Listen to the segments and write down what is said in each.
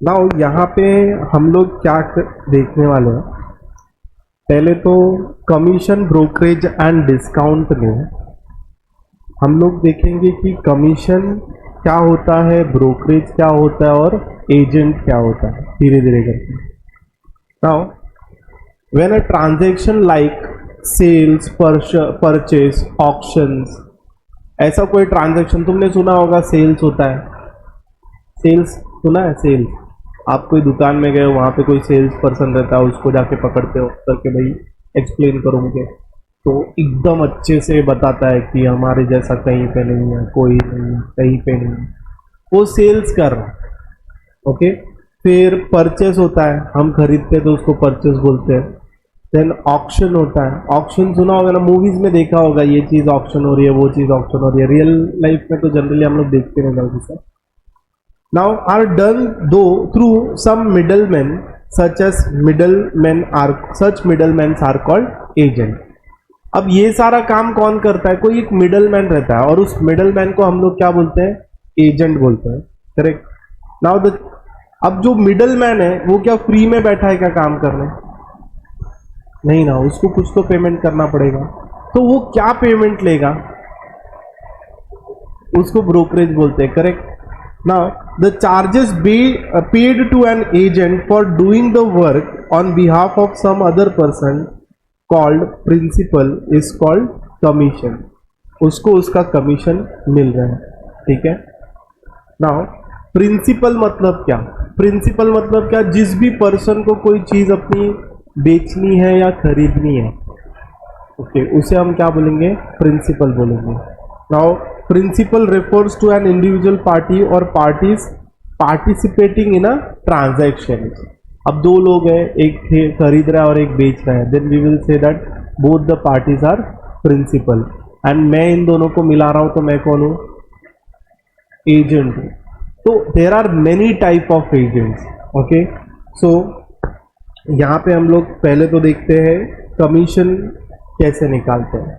Now यहाँ पे हम लोग क्या देखने वाले हैं, पहले तो कमीशन ब्रोकरेज एंड डिस्काउंट में हम लोग देखेंगे कि कमीशन क्या होता है, ब्रोकरेज क्या होता है और एजेंट क्या होता है, धीरे धीरे करके। Now when a transaction like sales, purchase, auctions, ऐसा कोई ट्रांजैक्शन तुमने सुना होगा, सेल्स होता है, सेल्स सुना है, सेल्स। आप कोई दुकान में गए हो, वहाँ पे कोई सेल्स पर्सन रहता है, उसको जाके पकड़ते हो करके भाई एक्सप्लेन करो मुझे, तो एकदम अच्छे से बताता है कि हमारे जैसा कहीं पे नहीं है, कोई नहीं है, कहीं पे नहीं है, वो सेल्स कर रहा है। ओके, फिर परचेस होता है, हम खरीदते हैं तो उसको परचेस बोलते हैं। देन ऑक्शन होता है, ऑक्शन सुना होगा ना, मूवीज में देखा होगा, ये चीज़ ऑक्शन हो रही है, वो चीज़ ऑक्शन हो रही है। रियल लाइफ में तो जनरली हम लोग देखते नहीं जल्दी से। now are done though through some middlemen, such middlemen are called agent। अब ये सारा काम कौन करता है, कोई एक मिडलमैन रहता है और उस मिडलमैन को हम लोग क्या बोलते हैं, एजेंट बोलते हैं, करेक्ट। नाउ द अब जो मिडलमैन है वो क्या फ्री में बैठा है क्या काम करने, नहीं ना, उसको कुछ तो पेमेंट करना पड़ेगा, तो वो क्या पेमेंट लेगा, उसको ब्रोकरेज बोलते हैं, correct. Now, the charges paid to an agent for doing the work on behalf of some other person called principal is called commission। उसको उसका कमीशन मिल रहा है, ठीक है। Now, प्रिंसिपल मतलब क्या, प्रिंसिपल मतलब क्या, जिस भी पर्सन को कोई चीज अपनी बेचनी है या खरीदनी है, ओके, उसे हम क्या बोलेंगे, प्रिंसिपल बोलेंगे। Now principal refers to an individual party और parties participating in a transaction. अब दो लोग हैं, एक खरीद रहा है और एक बेच रहा है, then we will say that both the parties are principal, and मैं इन दोनों को मिला रहा हूं तो मैं कौन हूं, एजेंट हूं। तो there are many type of agents, okay. So यहाँ पे हम लोग पहले तो देखते हैं कमीशन कैसे निकालते हैं।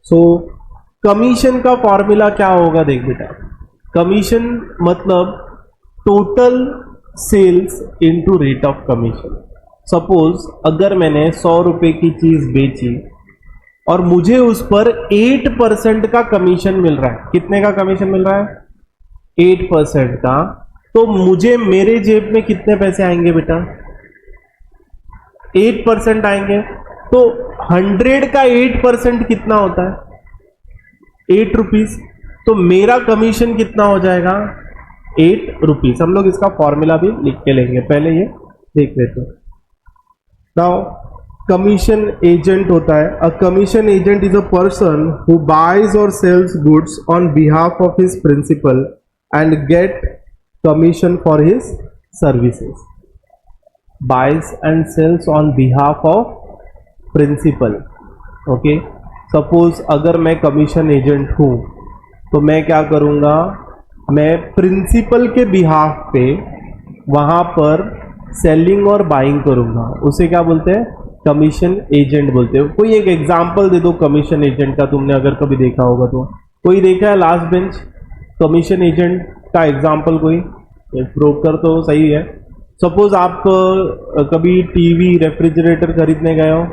सो कमीशन का फॉर्मूला क्या होगा, देख बेटा, कमीशन मतलब total sales into rate of commission. Suppose अगर मैंने 100 रुपए की चीज बेची और मुझे उस पर 8% का कमीशन मिल रहा है, कितने का कमीशन मिल रहा है, 8% का, तो मुझे मेरे जेब में कितने पैसे आएंगे बेटा, 8% आएंगे। तो 100 का 8% कितना होता है, 8 रुपीज, तो मेरा कमीशन कितना हो जाएगा, 8 रुपीज। हम लोग इसका फॉर्मूला भी लिख के लेंगे, पहले ये देख लेते हैं। नाउ कमीशन एजेंट होता है, a commission agent is a person who buys और sells goods on behalf of his principal and get commission for his services. Buys and sells on behalf of principal, okay. Suppose अगर मैं commission agent हूं तो मैं क्या करूंगा, मैं principal के बिहाफ पे वहां पर सेलिंग और बाइंग करूंगा, उसे क्या बोलते हैं, कमीशन एजेंट बोलते हैं। कोई एक एग्जांपल दे दो कमीशन एजेंट का, तुमने अगर कभी देखा होगा तो, कोई देखा है लास्ट बेंच कमीशन एजेंट का एग्जांपल, कोई ब्रोकर तो सही है। सपोज आप कभी टीवी, रेफ्रिजरेटर खरीदने गए हो,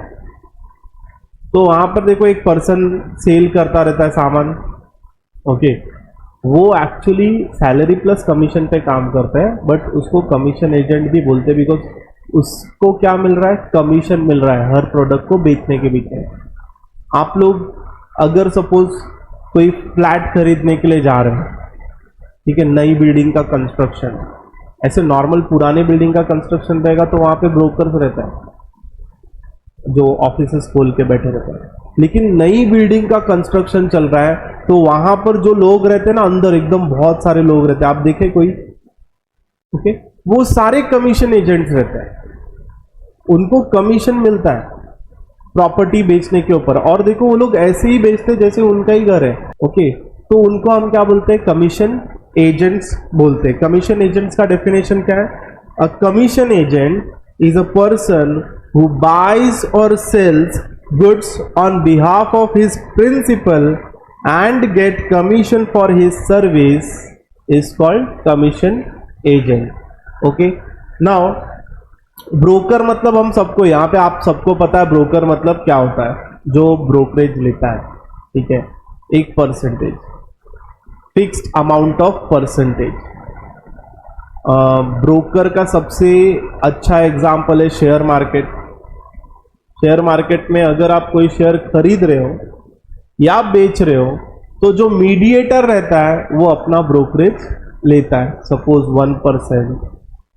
तो वहां पर देखो एक पर्सन सेल करता रहता है सामान, ओके, वो एक्चुअली सैलरी प्लस कमीशन पे काम करता है, बट उसको कमीशन एजेंट भी बोलते हैं, बिकॉज उसको क्या मिल रहा है, कमीशन मिल रहा है हर प्रोडक्ट को बेचने के बीच में। आप लोग अगर सपोज कोई फ्लैट खरीदने के लिए जा रहे हैं, ठीक है, नई बिल्डिंग का कंस्ट्रक्शन, ऐसे नॉर्मल पुराने बिल्डिंग का कंस्ट्रक्शन रहेगा तो वहां पे ब्रोकर्स रहता है जो ऑफिसेस खोल के बैठे रहते हैं, लेकिन नई बिल्डिंग का कंस्ट्रक्शन चल रहा है तो वहां पर जो लोग रहते हैं ना, अंदर एकदम बहुत सारे लोग रहते हैं, आप देखें कोई, ओके, वो सारे कमीशन एजेंट्स रहते हैं, उनको कमीशन मिलता है प्रॉपर्टी बेचने के ऊपर, और देखो वो लोग ऐसे ही बेचते जैसे उनका ही घर है, ओके, तो उनको हम क्या बोलते हैं, कमीशन एजेंट्स बोलते हैं। कमीशन एजेंट्स का डेफिनेशन क्या है, a commission agent is a person who buys or sells goods on behalf of his principal and get commission for his service is called commission agent। Okay, now broker मतलब हम सबको, यहाँ पे आप सबको पता है ब्रोकर मतलब क्या होता है, जो ब्रोकरेज लेता है, ठीक है, एक percentage, fixed amount of percentage. Broker का सबसे अच्छा एग्जाम्पल है शेयर मार्केट। शेयर मार्केट में अगर आप कोई शेयर खरीद रहे हो या बेच रहे हो तो जो मीडिएटर रहता है वो अपना ब्रोकरेज लेता है। सपोज 1%,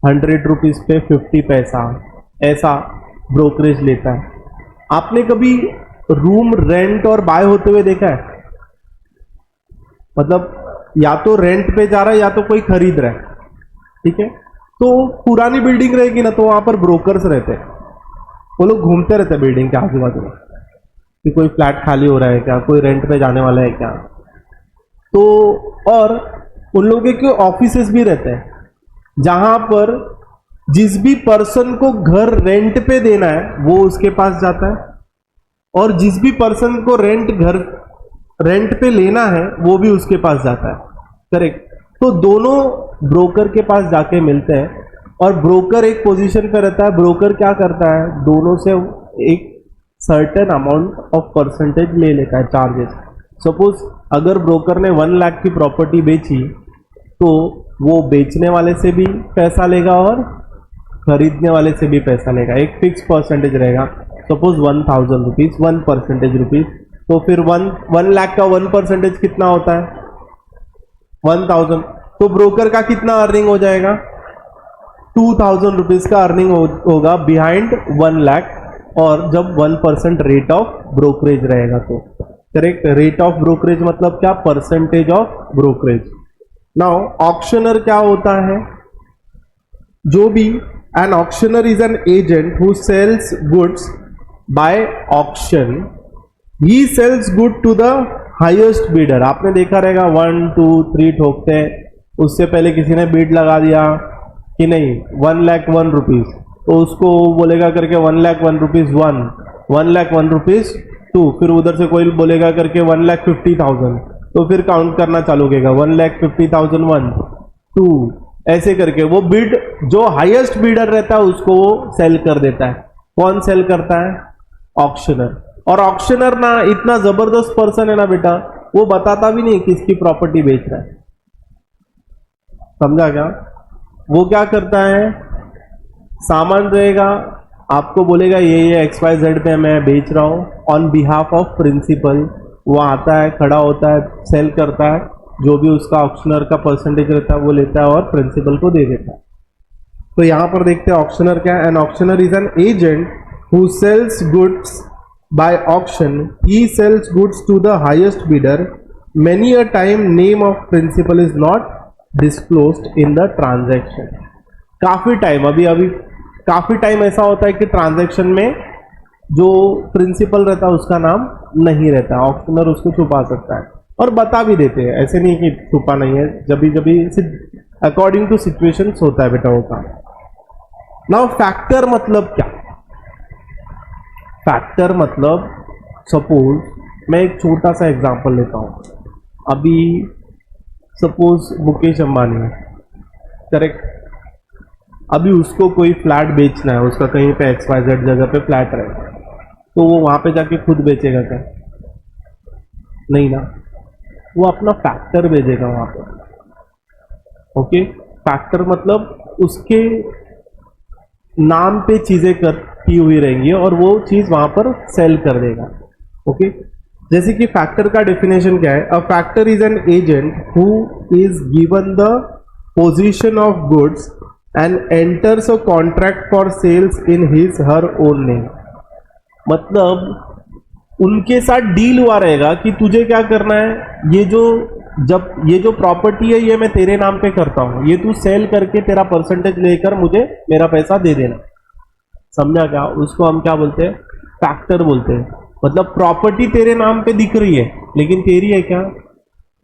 100 रुपीज पे 50 पैसा, ऐसा ब्रोकरेज लेता है। आपने कभी रूम रेंट और बाय होते हुए देखा है? मतलब या तो रेंट पे जा रहा है या तो कोई खरीद रहा है, ठीक है। तो पुरानी बिल्डिंग रहेगी ना, तो वहां पर ब्रोकर्स रहते हैं, वो लोग घूमते रहते हैं बिल्डिंग के आजू बाजू में कि कोई फ्लैट खाली हो रहा है क्या, कोई रेंट पे जाने वाला है क्या। तो और उन लोगों के ऑफिसेस भी रहते हैं जहां पर जिस भी पर्सन को घर रेंट पे देना है वो उसके पास जाता है, और जिस भी पर्सन को घर रेंट पे लेना है वो भी उसके पास जाता है, करेक्ट। तो दोनों ब्रोकर के पास जाके मिलते हैं, और ब्रोकर एक पोजीशन पे रहता है। ब्रोकर क्या करता है, दोनों से एक सर्टेन अमाउंट ऑफ परसेंटेज ले लेता है, चार्जेस। सपोज अगर ब्रोकर ने 1 लाख की प्रॉपर्टी बेची तो वो बेचने वाले से भी पैसा लेगा और खरीदने वाले से भी पैसा लेगा, एक फिक्स परसेंटेज रहेगा। सपोज 1000 रुपीज, 1% रुपीज, तो फिर 1 लाख का 1% कितना होता है, 1000। तो ब्रोकर का कितना अर्निंग हो जाएगा, 2000 रुपीज का अर्निंग होगा बिहाइंड 1 लाख, और जब 1% रेट ऑफ ब्रोकरेज रहेगा तो, करेक्ट। रेट ऑफ ब्रोकरेज मतलब क्या, percentage of brokerage. Now auctioneer क्या होता है, जो भी an auctioneer is an agent who sells goods by auction, he sells good to the highest bidder. आपने देखा रहेगा 1 2 3 ठोकते हैं, उससे पहले किसी ने बीड लगा दिया कि नहीं 1,01,000 रुपीज, तो उसको बोलेगा करके 1,01,000 रुपीज 1, 1,01,000 रुपीज 2, फिर उधर से कोई बोलेगा करके 1,50,000, तो फिर काउंट करना चालू करेगा 1,50,000 1 2, ऐसे करके वो बिड जो हाईएस्ट बीडर रहता है उसको वो सेल कर देता है। कौन सेल करता है, ऑक्शनर। और ऑक्शनर ना इतना जबरदस्त पर्सन है ना बेटा, वो बताता भी नहीं किसकी प्रॉपर्टी बेच रहा है, समझा क्या। वो क्या करता है, सामान रहेगा, आपको बोलेगा ये XYZ पे मैं बेच रहा हूं ऑन बिहाफ ऑफ प्रिंसिपल। वो आता है, खड़ा होता है, सेल करता है, जो भी उसका ऑक्शनर का परसेंटेज रहता है वो लेता है और प्रिंसिपल को दे देता है। तो यहां पर देखते हैं ऑक्शनर क्या है। An auctioneer is an agent who sells goods by auction, he sells goods to the highest bidder. Many a time name of principal is not disclosed in the transaction. काफी टाइम, अभी काफी time ऐसा होता है कि transaction में जो principal रहता है उसका नाम नहीं रहता, ऑक्शनर उसको छुपा सकता है और बता भी देते हैं, ऐसे नहीं कि छुपा नहीं है, जब भी अकॉर्डिंग टू सिचुएशन होता है बेटा वो काम। नाउ फैक्टर मतलब क्या, फैक्टर मतलब सपोज मैं एक छोटा सा एग्जांपल लेता हूं। अभी सपोज मुकेश अंबानी है, करेक्ट। अभी उसको कोई फ्लैट बेचना है, उसका कहीं पे XYZ जगह पे फ्लैट रहेगा, तो वो वहां पे जाके खुद बेचेगा क्या, नहीं ना, वो अपना फैक्टर भेजेगा वहां पे। ओके, फैक्टर मतलब उसके नाम पे चीजें की हुई रहेंगी और वो चीज वहां पर सेल कर देगा। ओके, जैसे कि फैक्टर का डेफिनेशन क्या है, a factor is an agent who is given the position of goods and enters a contract for sales in his her own name. मतलब उनके साथ डील हुआ रहेगा कि तुझे क्या करना है, ये जो प्रॉपर्टी है ये मैं तेरे नाम पे करता हूं, ये तू सेल करके तेरा परसेंटेज लेकर मुझे मेरा पैसा दे देना, समझा क्या। उसको हम क्या बोलते हैं, फैक्टर बोलते हैं। मतलब प्रॉपर्टी तेरे नाम पे दिख रही है लेकिन तेरी है क्या,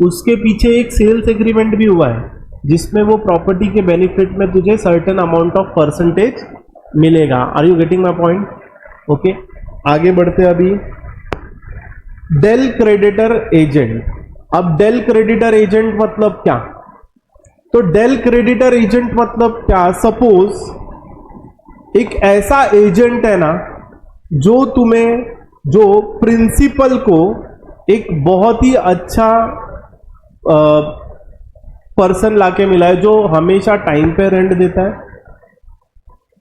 उसके पीछे एक सेल्स एग्रीमेंट भी हुआ है जिसमें वो प्रॉपर्टी के बेनिफिट में तुझे सर्टेन अमाउंट ऑफ परसेंटेज मिलेगा। Are you getting my point. Okay, आगे बढ़ते अभी डेल क्रेडिटर एजेंट। अब डेल क्रेडिटर एजेंट मतलब क्या, तो डेल क्रेडिटर एजेंट मतलब क्या? सपोज एक ऐसा एजेंट है ना जो तुम्हें, जो प्रिंसिपल को एक बहुत ही अच्छा पर्सन लाके मिला है, जो हमेशा टाइम पे रेंट देता है,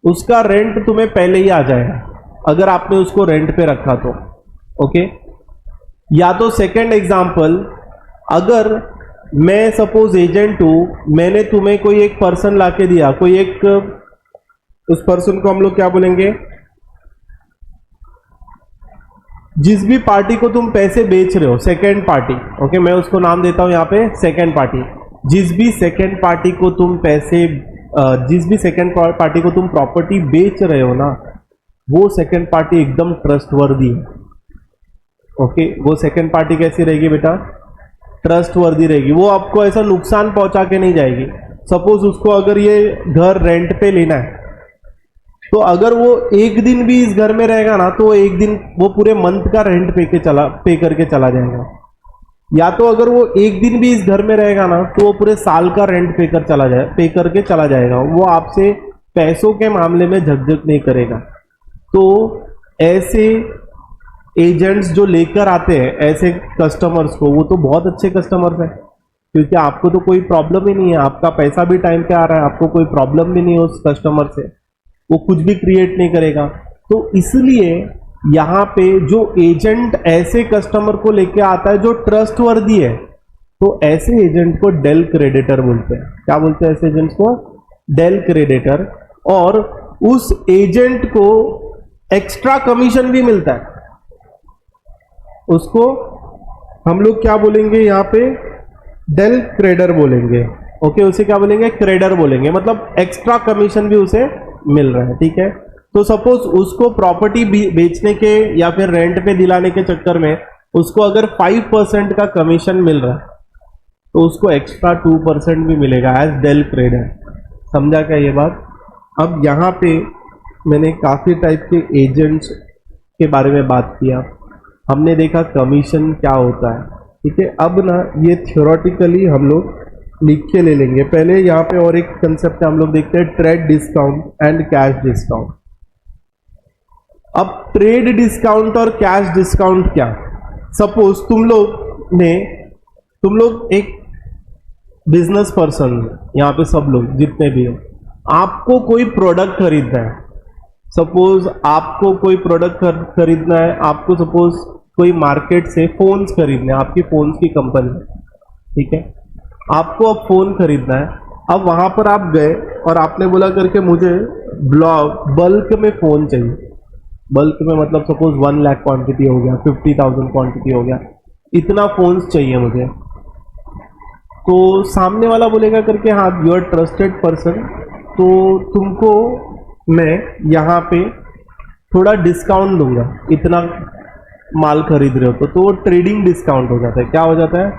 उसका रेंट तुम्हें पहले ही आ जाएगा अगर आपने उसको रेंट पे रखा तो। ओके, या तो सेकंड एग्जांपल, अगर मैं सपोज एजेंट हूं, मैंने तुम्हें कोई एक पर्सन लाके दिया, कोई एक, उस पर्सन को हम लोग क्या बोलेंगे, जिस भी पार्टी को तुम पैसे बेच रहे हो, सेकंड पार्टी। ओके, मैं उसको नाम देता हूं यहां पे सेकंड पार्टी। जिस भी सेकंड पार्टी को तुम पैसे, जिस भी सेकंड पार्टी को तुम प्रॉपर्टी बेच रहे हो ना, वो सेकंड पार्टी एकदम ट्रस्टवर्दी है। ओके, वो सेकंड पार्टी कैसी रहेगी बेटा? ट्रस्टवर्दी रहेगी। वो आपको ऐसा नुकसान पहुंचा के नहीं जाएगी। सपोज उसको अगर ये घर रेंट पे लेना है, तो अगर वो एक दिन भी इस घर में रहेगा ना, तो एक दिन वो पूरे मंथ का रेंट पे करके चला जाएगा। या तो अगर वो एक दिन भी इस घर में रहेगा ना, तो वो पूरे साल का रेंट पे करके चला जाएगा। वो आपसे पैसों के मामले में झकझक नहीं करेगा। तो ऐसे एजेंट्स जो लेकर आते हैं ऐसे कस्टमर्स को, वो तो बहुत अच्छे कस्टमर्स हैं, क्योंकि आपको तो कोई प्रॉब्लम ही नहीं है, आपका पैसा भी टाइम पे आ रहा है, आपको कोई प्रॉब्लम भी नहीं है उस कस्टमर से, वो कुछ भी क्रिएट नहीं करेगा। तो इसलिए यहाँ पे जो एजेंट ऐसे कस्टमर को लेके आता है जो ट्रस्टवर्दी है, तो ऐसे एजेंट को डेल क्रेडिटर बोलते हैं। क्या बोलते हैं ऐसे एजेंट्स को? Del creditor. और उस एजेंट को एक्स्ट्रा कमीशन भी मिलता है। उसको हम लोग क्या बोलेंगे यहाँ पे? डेल क्रेडर बोलेंगे। ओके, उसे क्या बोलेंगे? क्रेडर बोलेंगे। मतलब एक्स्ट्रा कमीशन भी उसे मिल रहा है। ठीक है, तो सपोज उसको प्रॉपर्टी बेचने के या फिर रेंट पे दिलाने के चक्कर में उसको अगर 5% का कमीशन मिल रहा है, तो उसको एक्स्ट्रा 2% भी मिलेगा एज डेल क्रेडर। समझा क्या ये बात? अब यहाँ पे मैंने काफ़ी टाइप के एजेंट्स के बारे में बात किया, हमने देखा कमीशन क्या होता है। ठीक है, अब ना ये थ्योरेटिकली हम लोग लिख के ले लेंगे। पहले यहाँ पे और एक कंसेप्ट हम लोग देखते हैं, trade discount and cash discount. अब ट्रेड डिस्काउंट और कैश डिस्काउंट क्या? सपोज तुम लोग एक बिजनेस पर्सन, यहाँ पे सब लोग जितने भी हैं, आपको कोई प्रोडक्ट खरीदना है। सपोज आपको कोई प्रोडक्ट खरीदना है, आपको सपोज कोई मार्केट से फोन्स खरीदने हैं, आपकी फोन्स की कंपनी है। ठीक है, आपको अब फोन खरीदना है। अब वहां पर आप गए और आपने बोला करके मुझे बल्क में फोन चाहिए। बल्क में मतलब सपोज 1 लाख क्वांटिटी हो गया, 50,000 क्वांटिटी हो गया, इतना फोन्स चाहिए मुझे। तो सामने वाला बोलेगा करके हाँ, यू आर ट्रस्टेड पर्सन, तो तुमको मैं यहाँ पे थोड़ा डिस्काउंट दूंगा, इतना माल खरीद रहे हो तो वो ट्रेडिंग डिस्काउंट हो जाता है। क्या हो जाता है?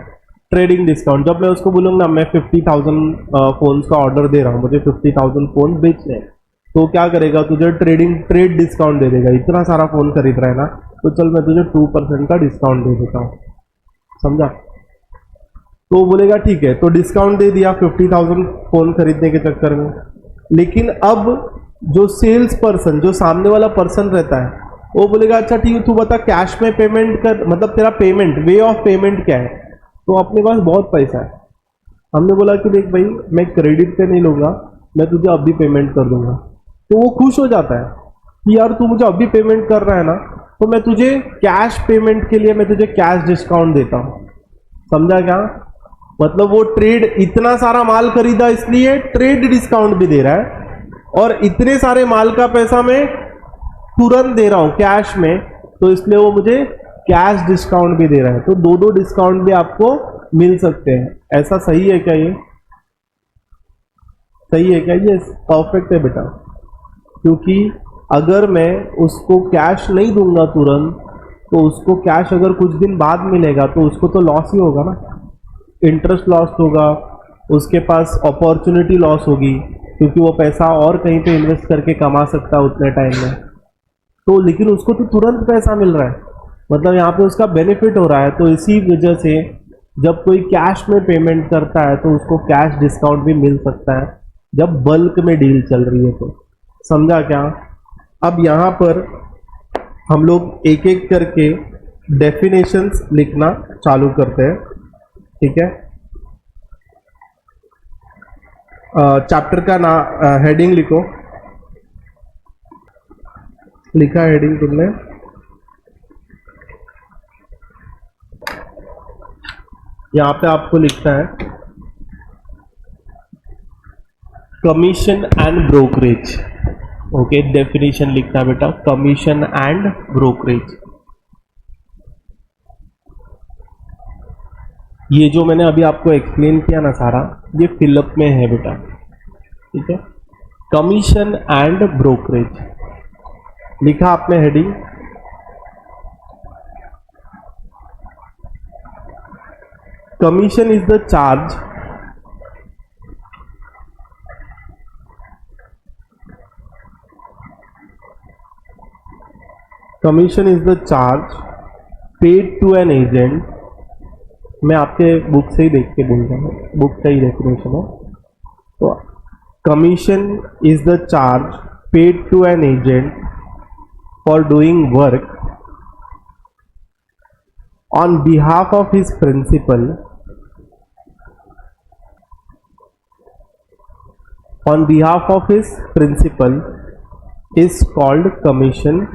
Trading discount. जब मैं उसको बोलूँगा मैं 50,000 फोन्स का ऑर्डर दे रहा हूँ, मुझे 50,000 फोन बेचने हैं, तो क्या करेगा? तुझे ट्रेड डिस्काउंट दे देगा। इतना सारा फोन खरीद रहा है ना, तो चल मैं तुझे 2% का डिस्काउंट दे देता हूँ। समझा? तो बोलेगा ठीक है, तो डिस्काउंट दे दिया 50,000 फोन खरीदने के चक्कर में। लेकिन अब जो सेल्स पर्सन, जो सामने वाला पर्सन रहता है, वो बोलेगा अच्छा ठीक है, तू बता कैश में पेमेंट कर, मतलब तेरा पेमेंट, वे ऑफ पेमेंट क्या है? तो अपने पास बहुत पैसा है। हमने बोला कि देख भाई, मैं क्रेडिट पे नहीं लूँगा, मैं तुझे अभी पेमेंट कर दूंगा। तो वो खुश हो जाता है कि यार तू मुझे अभी पेमेंट कर रहा है ना, तो मैं तुझे कैश पेमेंट के लिए मैं तुझे कैश डिस्काउंट देता हूँ। समझा क्या? मतलब वो ट्रेड, इतना सारा माल खरीदा इसलिए ट्रेड डिस्काउंट भी दे रहा है, और इतने सारे माल का पैसा मैं तुरंत दे रहा हूँ कैश में, तो इसलिए वो मुझे कैश डिस्काउंट भी दे रहा है। तो दो डिस्काउंट भी आपको मिल सकते हैं। ऐसा सही है क्या? ये सही है क्या? ये परफेक्ट है बेटा, क्योंकि अगर मैं उसको कैश नहीं दूंगा तुरंत, तो उसको कैश अगर कुछ दिन बाद मिलेगा तो उसको तो लॉस ही होगा ना, इंटरेस्ट लॉस होगा, उसके पास अपॉर्चुनिटी लॉस होगी, क्योंकि वो पैसा और कहीं पे इन्वेस्ट करके कमा सकता है उतने टाइम में। तो लेकिन उसको तो तुरंत पैसा मिल रहा है, मतलब यहाँ पे उसका बेनिफिट हो रहा है। तो इसी वजह से जब कोई कैश में पेमेंट करता है तो उसको कैश डिस्काउंट भी मिल सकता है जब बल्क में डील चल रही है तो। समझा क्या? अब यहाँ पर हम लोग एक एक करके डेफिनेशंस लिखना चालू करते हैं, ठीक है। चैप्टर का हेडिंग लिखो। लिखा हेडिंग तुमने? यहां पे आपको लिखना है commission and brokerage. Okay, definition लिखना है बेटा, कमीशन एंड ब्रोकरेज। ये जो मैंने अभी आपको एक्सप्लेन किया ना सारा, ये फिलअप में है बेटा, ठीक है। कमीशन एंड ब्रोकरेज लिखा आपने heading. Commission is the charge commission is the charge paid to an agent. मैं आपके बुक से ही देख के बोल रहा हूँ, बुक का ही डेफिनेशन है। तो commission is the charge paid to an agent for doing work on behalf of his principal is called commission.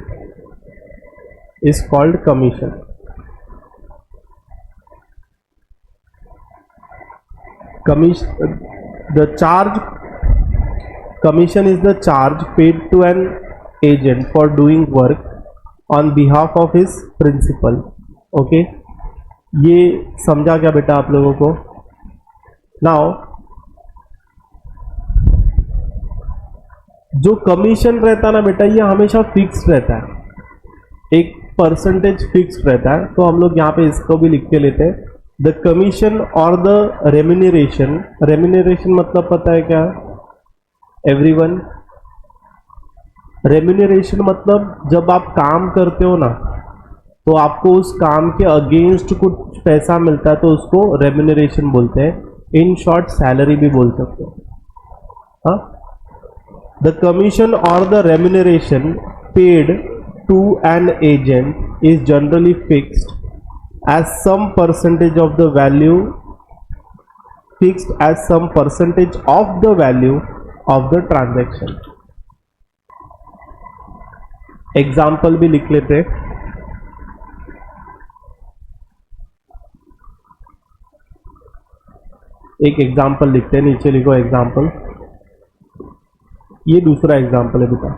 Commission is the charge paid to an agent for doing work on behalf of his principal. Okay, ये समझा क्या बेटा आप लोगों को? Now जो commission रहता है ना बेटा, ये हमेशा फिक्स्ड रहता है, एक परसेंटेज फिक्स्ड रहता है। तो हम लोग यहाँ पे इसको भी लिख के लेते हैं, द कमीशन और द रेम्यूनरेशन। रेम्यूनरेशन मतलब पता है क्या एवरीवन? रेम्यूनरेशन मतलब जब आप काम करते हो ना, तो आपको उस काम के अगेंस्ट कुछ पैसा मिलता है, तो उसको रेम्यूनरेशन बोलते हैं। इन शॉर्ट सैलरी भी बोल सकते हो। हाँ, द कमीशन और the remuneration paid to an agent is generally fixed as some percentage of the value of the transaction. Example भी लिख लेते। एक एग्जाम्पल लिखते हैं, नीचे लिखो एग्जाम्पल। ये दूसरा एग्जाम्पल है बेटा,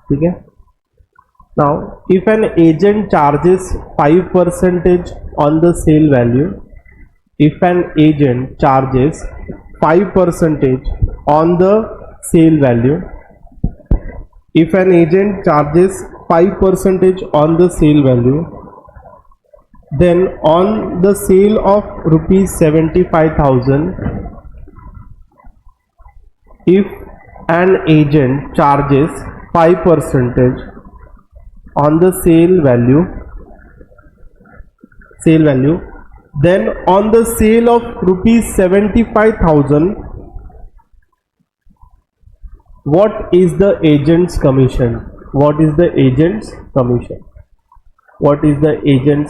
ठीक है। Now, if an agent charges 5% on the sale value, if an agent charges 5% on the sale value, if an agent charges 5% on the sale value, then on the sale of rupees 75,000, if an agent charges 5% on the sale value, then on the sale of rupees 75,000, what is the agent's commission? What is the agent's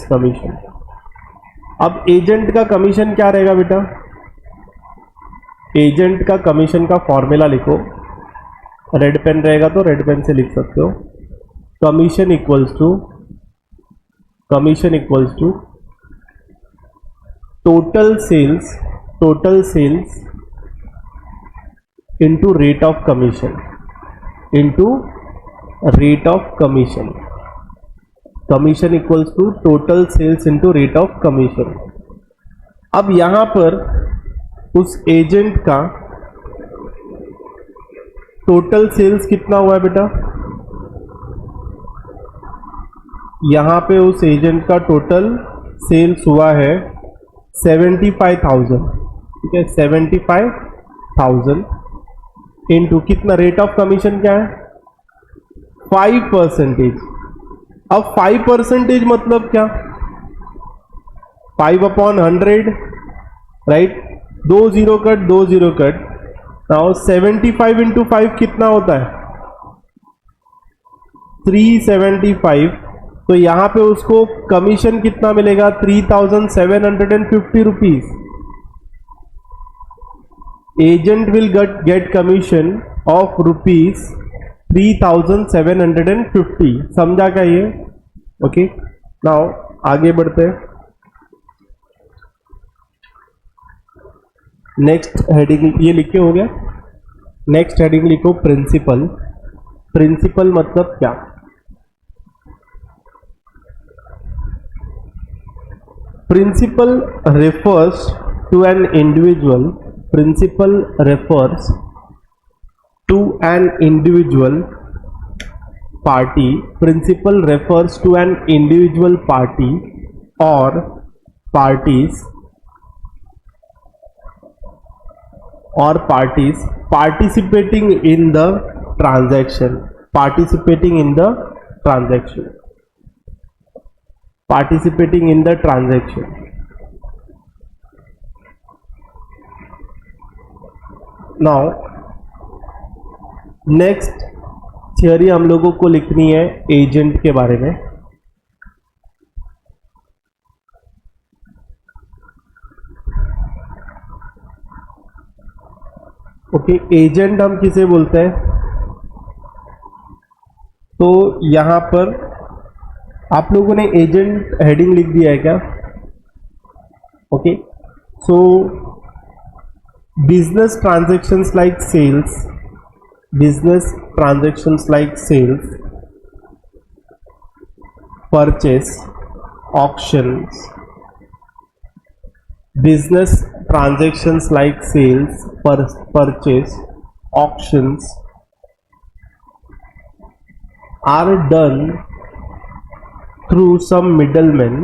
commission? अब agent का commission क्या रहेगा बेटा? Agent का commission का formula लिखो। Red pen रहेगा तो रेड पेन से लिख सकते हो। Commission equals to total sales into rate of commission, commission equals to total sales into rate of commission. अब यहां पर उस एजेंट का टोटल सेल्स कितना हुआ है बेटा? यहाँ पे उस एजेंट का टोटल सेल्स हुआ है 75,000, ठीक है। 75,000 इंटू कितना? रेट ऑफ कमीशन क्या है? 5%। अब 5% मतलब क्या? 5/100 right, 2 0 cut 2 0 cut. Now 75 into 5 कितना होता है? 375। तो यहां पे उसको कमीशन कितना मिलेगा? 3750 rupees. Agent will get commission of rupees 3750। समझा क्या ये? ओके, नाउ आगे बढ़ते हैं। नेक्स्ट हेडिंग ये लिखे हो गया। नेक्स्ट हेडिंग लिखो प्रिंसिपल। प्रिंसिपल मतलब क्या? Principal refers to an individual. Principal refers to an individual party. Principal refers to an individual party or parties participating in the transaction. Participating in the transaction. Participating in the transaction. Now next theory हम लोगों को लिखनी है agent के बारे में। Okay, agent हम किसे बोलते हैं? तो यहां पर आप लोगों ने एजेंट हेडिंग लिख दिया है क्या? Okay, so business transactions like sales, business transactions like sales, purchase, auctions, business transactions like sales, purchase, auctions are done through some middlemen,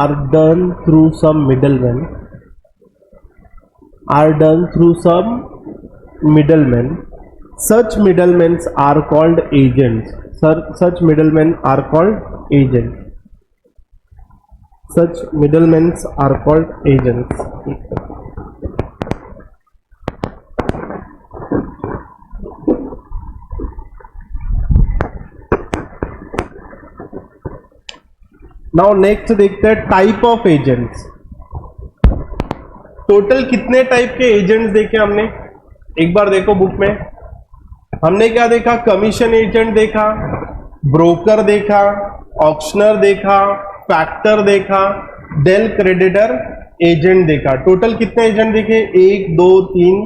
are done through some middlemen, are done through some middlemen. Such middlemen are called agents. Such middlemen are called agents. Such middlemen are called agents. Now next देखते हैं type of agents. Total कितने type के agents देखे हमने? एक बार देखो book में। हमने क्या देखा? कमीशन एजेंट देखा, ब्रोकर देखा, ऑक्शनर देखा, फैक्टर देखा, डेल क्रेडिटर एजेंट देखा। टोटल कितने एजेंट देखे? 1 2 3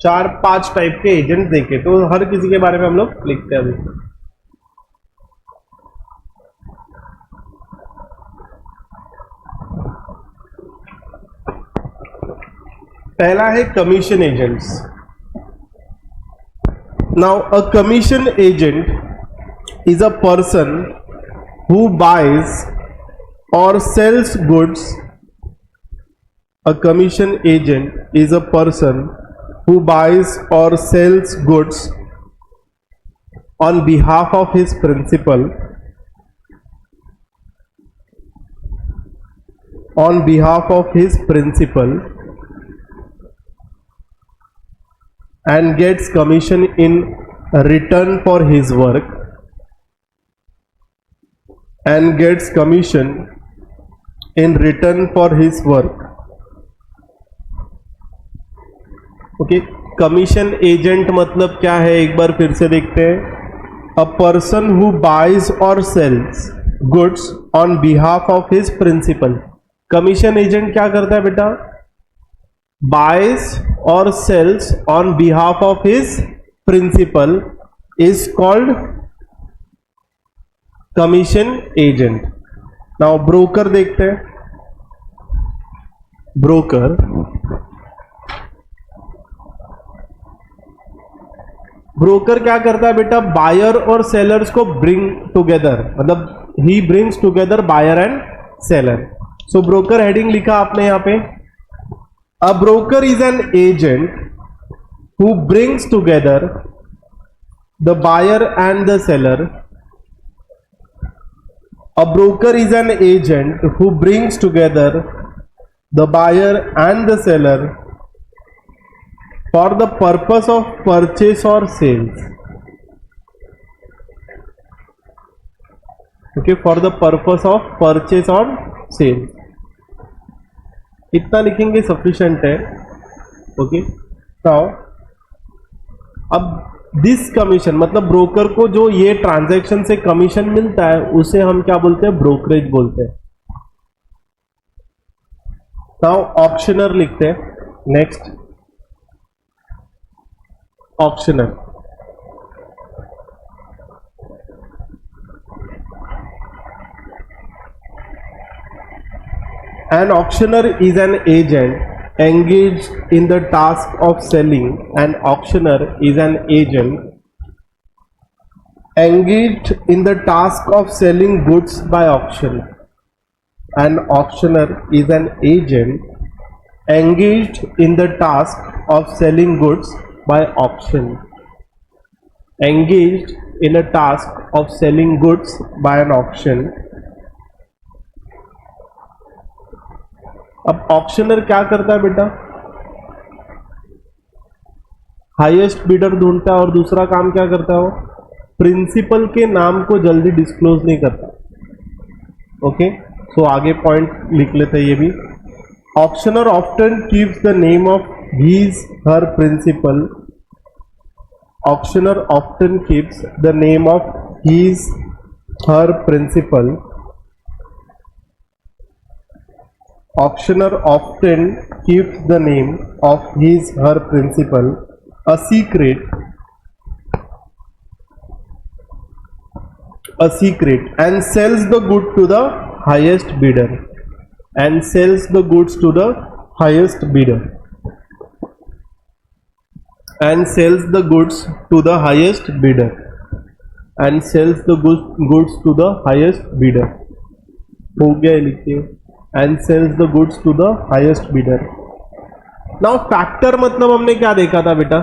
4 5 टाइप के एजेंट देखे। तो हर किसी के बारे में हम लोग लिखते हैं अभी। पहला है commission agents. Now a commission agent is a person who buys or sells goods. A commission agent is a person who buys or sells goods on behalf of his principal, on behalf of his principal, and gets commission in return for his work, and gets commission in return for his work. Okay, commission agent मतलब क्या है? एक बार फिर से देखते हैं। A person who buys और sells goods on behalf of his principal. Commission agent क्या करता है बेटा? बाइज और sells on behalf of his principal is called commission agent. Now broker देखते हैं। ब्रोकर ब्रोकर क्या करता है बेटा? बायर और सेलर्स को ब्रिंग टुगेदर, मतलब he brings together buyer and seller. So broker heading लिखा आपने यहां पे। A broker is an agent who brings together the buyer and the seller. A broker is an agent who brings together the buyer and the seller for the purpose of purchase or sales. Okay, for the purpose of purchase or sale. इतना लिखेंगे sufficient है. Okay, now अब this commission मतलब broker को जो ये transaction से commission मिलता है उसे हम क्या बोलते हैं? ब्रोकरेज बोलते हैं. नाउ ऑक्शनर लिखते हैं. Next, auctioneer. An auctioneer is an agent engaged in the task of selling. An auctioneer is an agent engaged in the task of selling goods by auction. An auctioneer is an agent engaged in the task of selling goods by auction. Engaged in a task of selling goods by an auction. अब auctioneer क्या करता है बेटा? Highest bidder ढूंढता है. और दूसरा काम क्या करता है? वो प्रिंसिपल के नाम को जल्दी डिस्क्लोज नहीं करता. ओके, सो आगे पॉइंट लिख लेते हैं ये भी. Auctioneer often keeps the name of his her principal. Auctioneer often keeps the name of his her principal. Auctioneer often keeps the name of his her principal a secret and sells the good to the highest bidder. And sells the goods to the highest bidder. And sells the goods to the highest bidder. And sells the goods to the highest bidder. हो गया लिखिए. And sells the goods to the highest bidder. Now factor मतलब हमने क्या देखा था बेटा?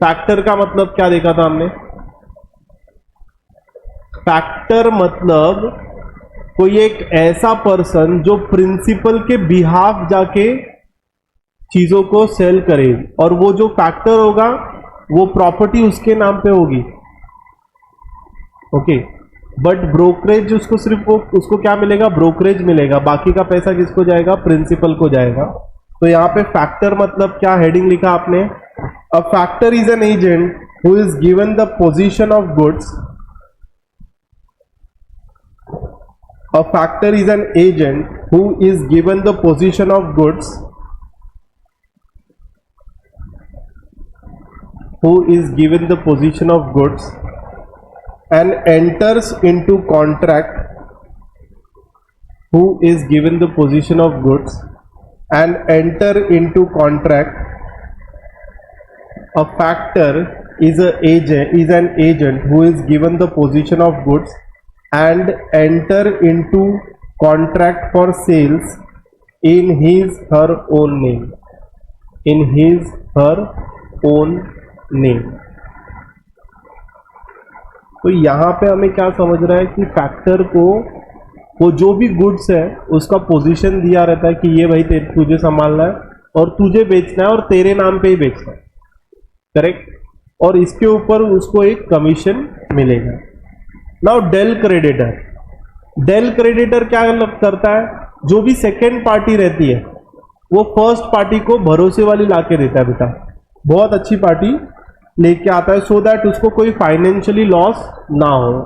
Factor का मतलब क्या देखा था हमने? फैक्टर मतलब कोई एक ऐसा पर्सन जो प्रिंसिपल के बिहाफ जाके चीजों को सेल करे, और वो जो फैक्टर होगा वो प्रॉपर्टी उसके नाम पे होगी. ओके, बट ब्रोकरेज उसको सिर्फ उसको क्या मिलेगा? ब्रोकरेज मिलेगा. बाकी का पैसा किसको जाएगा? प्रिंसिपल को जाएगा. तो यहाँ पे फैक्टर मतलब क्या हेडिंग लिखा आपने? अ factor is an agent who is given the position of goods. A factor is an agent who is given the position of goods. Who is given the position of goods and enters into contract. Who is given the position of goods and enter into contract. A factor is an agent who is given the position of goods and enter into contract for sales in his her own name. In his her own name. तो यहाँ पे हमें क्या समझ रहा है कि factor को वो जो भी गुड्स है उसका पोजीशन दिया रहता है कि ये भाई तुझे संभालना है और तुझे बेचना है और तेरे नाम पे ही बेचना है. करेक्ट. और इसके ऊपर उसको एक कमीशन मिलेगा. Now del creditor. Del creditor क्या करता है? जो भी सेकेंड पार्टी रहती है वो फर्स्ट पार्टी को भरोसे वाली लाके देता है बेटा. बहुत अच्छी पार्टी लेके आता है सो दैट उसको कोई फाइनेंशियली लॉस ना हो.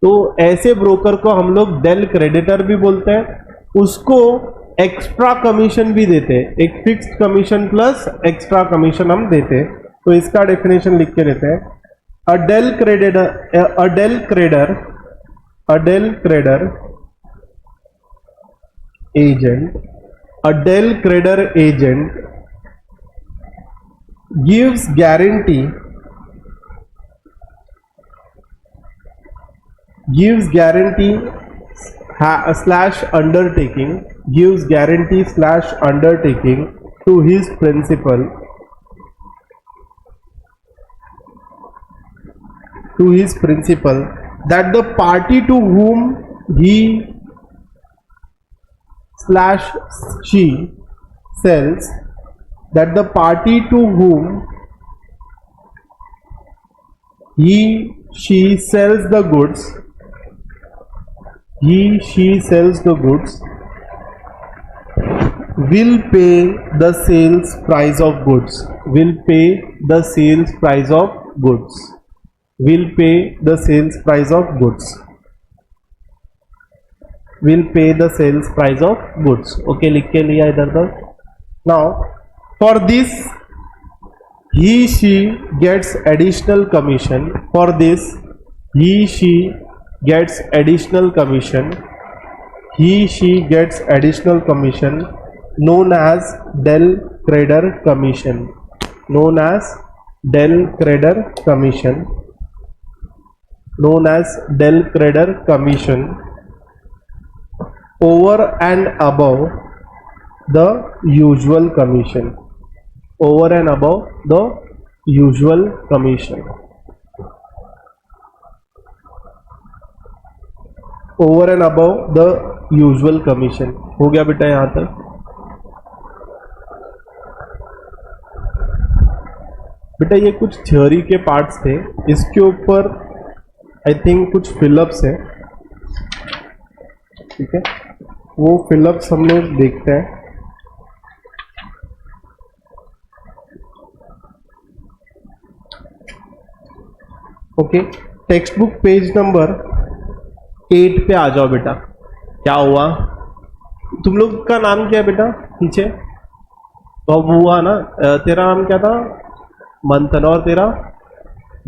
तो ऐसे ब्रोकर को हम लोग डेल क्रेडिटर भी बोलते हैं. उसको एक्स्ट्रा कमीशन भी देते हैं. एक fixed commission plus extra commission हम देते हैं. तो इसका डेफिनेशन लिख के देते हैं. A del credere agent gives guarantee slash undertaking to his principal that the party to whom he slash she sells, that the party to whom he she sells the goods, he she sells the goods will pay the sales price of goods, will pay the sales price of goods, will pay the sales price of goods, will pay the sales price of goods. Okay, लिख के लिया इधर तक. Now for this he she gets additional commission. For this he she gets additional commission. He she gets additional commission known as del creditor commission, known as del creditor commission, known as del creditor commission, over and above the usual commission, over and above the usual commission, over and above the usual commission. हो गया बेटा यहाँ तक. बेटा ये कुछ theory के parts थे, इसके ऊपर आई थिंक कुछ फिलअप्स है. ठीक है, वो फिलअप्स हम लोग देखते हैं. Okay, text book page number 8 पे आ जाओ बेटा. क्या हुआ, तुम लोग का नाम क्या है बेटा पीछे? तो अब हुआ ना, तेरा नाम क्या था? मंथन. और तेरा?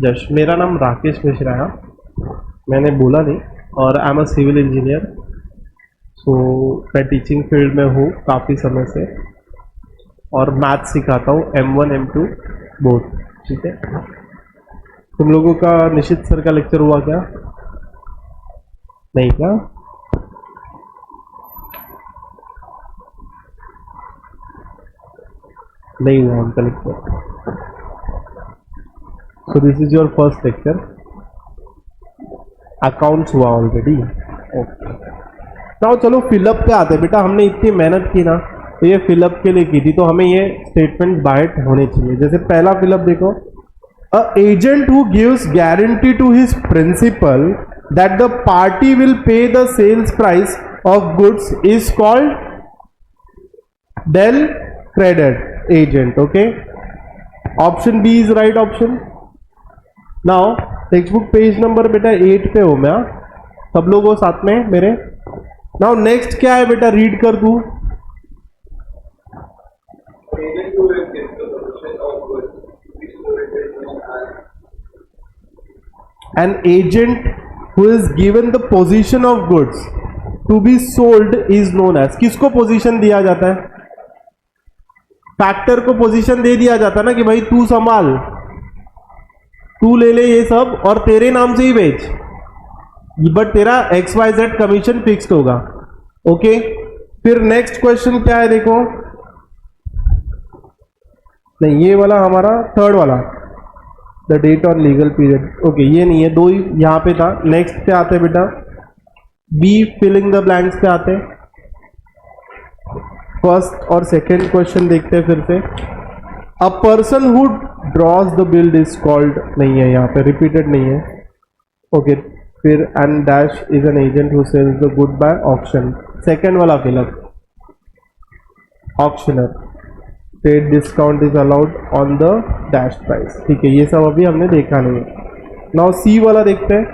जश. मेरा नाम राकेश मिश्रा है, मैंने बोला नहीं. और I am a civil engineer. So मैं टीचिंग फील्ड में हूँ काफ़ी समय से, और मैथ सिखाता हूँ M1 M2 बोथ. ठीक है, तुम लोगों का निशित सर का लेक्चर हुआ क्या? नहीं क्या? नहीं हुआ उनका lecture. So this is your first lecture. Accounts हुआ ऑलरेडी. ओके, नाउ चलो फिलअप पे आते हैं बेटा. हमने इतनी मेहनत की ना, तो ये फिलअप के लिए की थी, तो हमें ये स्टेटमेंट बाइट होने चाहिए. जैसे पहला फिलअप देखो, a agent who gives guarantee to his principal that the party will pay the sales price of goods is called del credit agent. Okay, option B is right option. Now textbook page number बेटा 8 पे हो मैं, सब लोग हो साथ में मेरे. नाउ नेक्स्ट क्या है बेटा, रीड कर दूं. An agent who is given the position of goods to be sold is known as. किसको पोजीशन दिया जाता है? फैक्टर को पोजीशन दे दिया जाता है ना, कि भाई तू संभाल, तू ले ले ये सब और तेरे नाम से ही बेच, बट तेरा XYZ कमीशन फिक्स्ड होगा. ओके, फिर नेक्स्ट क्वेश्चन क्या है देखो. नहीं, ये वाला हमारा थर्ड वाला, the date on legal period. Okay, ये नहीं है, दो ही यहाँ पे था. नेक्स्ट पे आते हैं बेटा, बी फिलिंग द ब्लैंक्स पे आते हैं. फर्स्ट और सेकेंड क्वेश्चन देखते हैं फिर से. A person who draws the bill is called, नहीं है यहाँ पे, रिपीटेड नहीं है. ओके, फिर and dash is an agent who sells the good by auction. Second वाला fill up, auctioneer. Trade discount is allowed on the dash price. ठीक है, ये सब अभी हमने देखा नहीं है. नाउ सी वाला देखते हैं.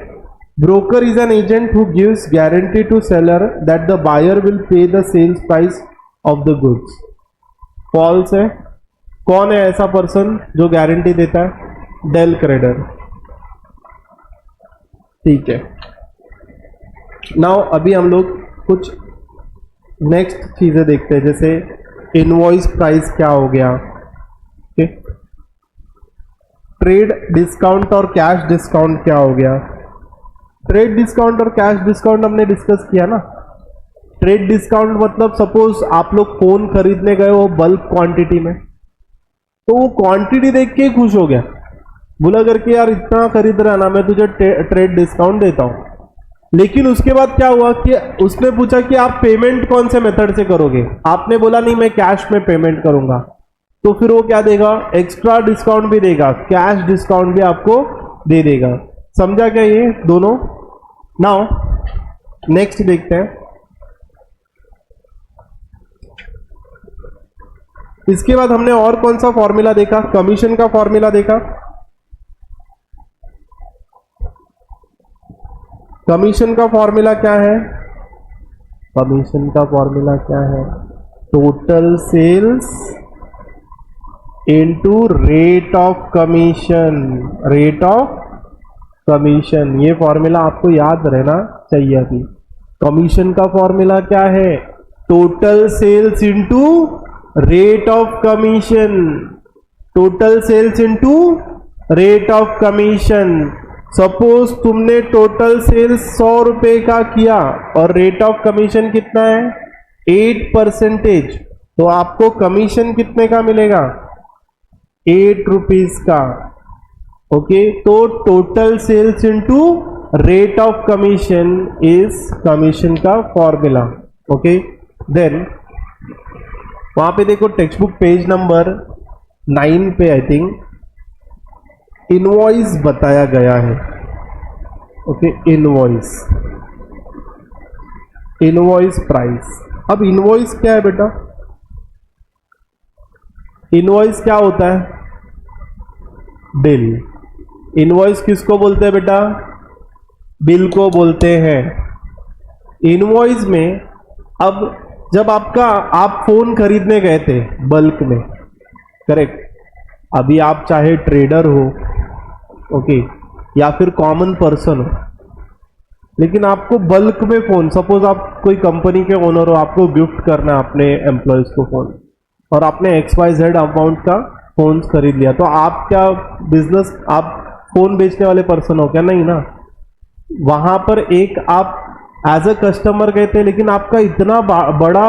Broker is an agent who gives guarantee to seller that the buyer will pay the sales price of the goods. False है. कौन है ऐसा पर्सन जो गारंटी देता है? Del creditor. ठीक है, नाउ अभी हम लोग कुछ नेक्स्ट चीजें देखते हैं, जैसे इनवॉइस प्राइस क्या हो गया. ट्रेड डिस्काउंट और कैश डिस्काउंट क्या हो गया. ट्रेड डिस्काउंट और कैश डिस्काउंट हमने डिस्कस किया ना. ट्रेड डिस्काउंट मतलब सपोज आप लोग फोन खरीदने गए हो बल्क क्वांटिटी में, तो वो क्वांटिटी देख के खुश हो गया, बोला करके यार इतना खरीद रहा ना, मैं तुझे ट्रेड डिस्काउंट देता हूं. लेकिन उसके बाद क्या हुआ कि उसने पूछा कि आप पेमेंट कौन से मेथड से करोगे, आपने बोला नहीं मैं कैश में पेमेंट करूंगा, तो फिर वो क्या देगा, एक्स्ट्रा डिस्काउंट भी देगा, कैश डिस्काउंट भी आपको दे देगा। समझा क्या ये दोनों? नाउ नेक्स्ट देखते हैं। इसके बाद हमने और कौन सा फॉर्मूला देखा, कमीशन का फॉर्मूला देखा। कमीशन का फॉर्मूला क्या है? कमीशन का फॉर्मूला क्या है? Total sales into rate of commission, rate of commission. ये फॉर्मूला आपको याद रहना चाहिए। अभी कमीशन का फॉर्मूला क्या है? Total sales into rate of commission, total sales into rate of commission. Suppose तुमने टोटल सेल्स 100 रुपए का किया और रेट ऑफ कमीशन कितना है? 8%, तो आपको कमीशन कितने का मिलेगा? 8 रुपीज का। ओके, तो total sales into rate of commission is commission का फॉर्मूला। ओके, देन वहां पे देखो टेक्स्ट बुक पेज नंबर 9 पे आई थिंक इनवॉइस बताया गया है। Okay, invoice, invoice price. अब इनवॉइस क्या है बेटा? इनवॉइस क्या होता है? बिल। इनवॉइस किसको बोलते हैं बेटा? बिल को बोलते हैं। इनवॉइस में अब जब आप फोन खरीदने गए थे बल्क में, करेक्ट, अभी आप चाहे ट्रेडर हो, ओके, या फिर कॉमन पर्सन हो, लेकिन आपको बल्क में फोन, सपोज आप कोई कंपनी के ओनर हो, आपको गिफ्ट करना है अपने एम्प्लॉयज को फोन, और आपने XYZ अमाउंट का फोन खरीद लिया, तो आप क्या बिजनेस, आप फोन बेचने वाले पर्सन हो क्या? नहीं ना। वहां पर एक आप एज अ कस्टमर गए थे, लेकिन आपका इतना बड़ा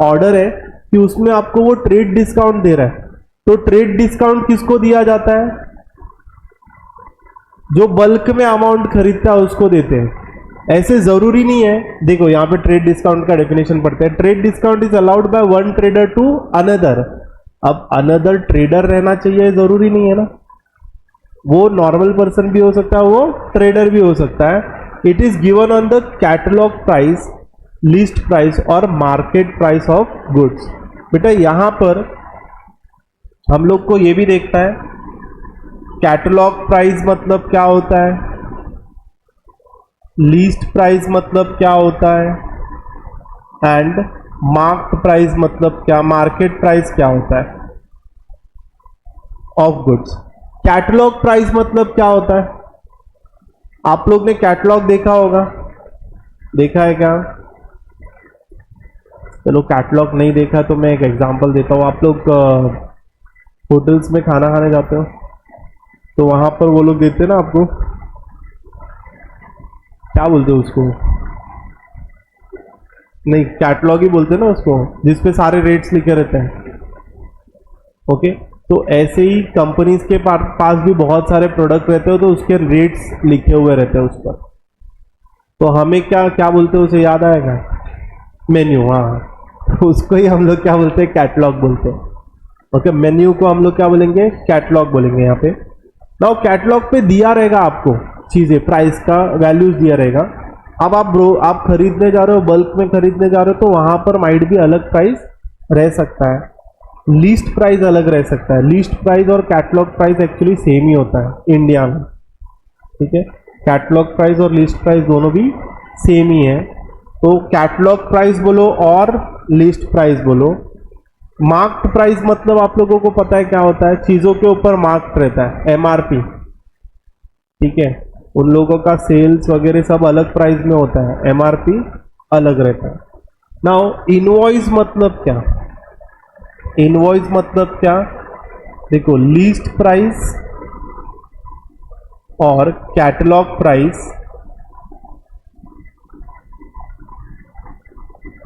ऑर्डर है कि उसमें आपको वो ट्रेड डिस्काउंट दे रहा है, तो ट्रेड डिस्काउंट किसको दिया जाता है? जो बल्क में अमाउंट खरीदता है उसको देते हैं। ऐसे जरूरी नहीं है, देखो यहाँ पे ट्रेड डिस्काउंट का डेफिनेशन पढ़ते हैं। Trade discount is allowed by one trader to another. अब अनदर ट्रेडर रहना चाहिए जरूरी नहीं है ना, वो नॉर्मल पर्सन भी हो सकता है, वो ट्रेडर भी हो सकता है। It is given on the catalogue price, list price और मार्केट प्राइस ऑफ गुड्स। बेटा यहां पर हम लोग को ये भी देखता है, कैटलॉग प्राइस मतलब क्या होता है, लीस्ट प्राइस मतलब क्या होता है, एंड मार्क्ड प्राइस मतलब क्या, मार्केट प्राइस क्या होता है ऑफ गुड्स। कैटलॉग प्राइस मतलब क्या होता है? आप लोग ने कैटलॉग देखा होगा, देखा है क्या? चलो कैटलॉग नहीं देखा तो मैं एक एग्जांपल देता हूँ। आप लोग होटल्स में खाना खाने जाते हो तो वहां पर वो लोग देते हैं ना आपको, क्या बोलते हो उसको? नहीं, कैटलॉग ही बोलते हैं ना उसको, जिसपे सारे रेट्स लिखे रहते हैं। ओके, तो ऐसे ही कंपनीज के पास भी बहुत सारे प्रोडक्ट रहते हो तो उसके रेट्स लिखे हुए रहते हैं उस पर। तो हमें क्या क्या बोलते हैं, उसे याद आएगा? मेन्यू। हाँ, तो उसको ही हम लोग क्या बोलते हैं? कैटलॉग बोलते हैं। ओके, मेन्यू को हम लोग क्या बोलेंगे? कैटलॉग बोलेंगे यहाँ पे। नाउ कैटलॉग पे दिया रहेगा आपको चीजें, प्राइस का वैल्यूज दिया रहेगा। अब आप खरीदने जा रहे हो, बल्क में खरीदने जा रहे हो, तो वहां पर माइट भी अलग प्राइस रह सकता है, लीस्ट प्राइस अलग रह सकता है। लीस्ट प्राइस और कैटलॉग प्राइस एक्चुअली सेम ही होता है इंडिया में, ठीक है। कैटलॉग प्राइस और लिस्ट प्राइस दोनों भी सेम ही है। तो कैटलॉग प्राइस बोलो और लिस्ट प्राइस बोलो। मार्क्ड प्राइस मतलब आप लोगों को पता है क्या होता है? चीजों के ऊपर मार्क्ड रहता है, MRP, ठीक है। उन लोगों का सेल्स वगैरह सब अलग प्राइस में होता है, MRP अलग रहता है। नाउ इनवॉइस मतलब क्या? इनवॉइस मतलब क्या? देखो, लीस्ट प्राइस और catalogue price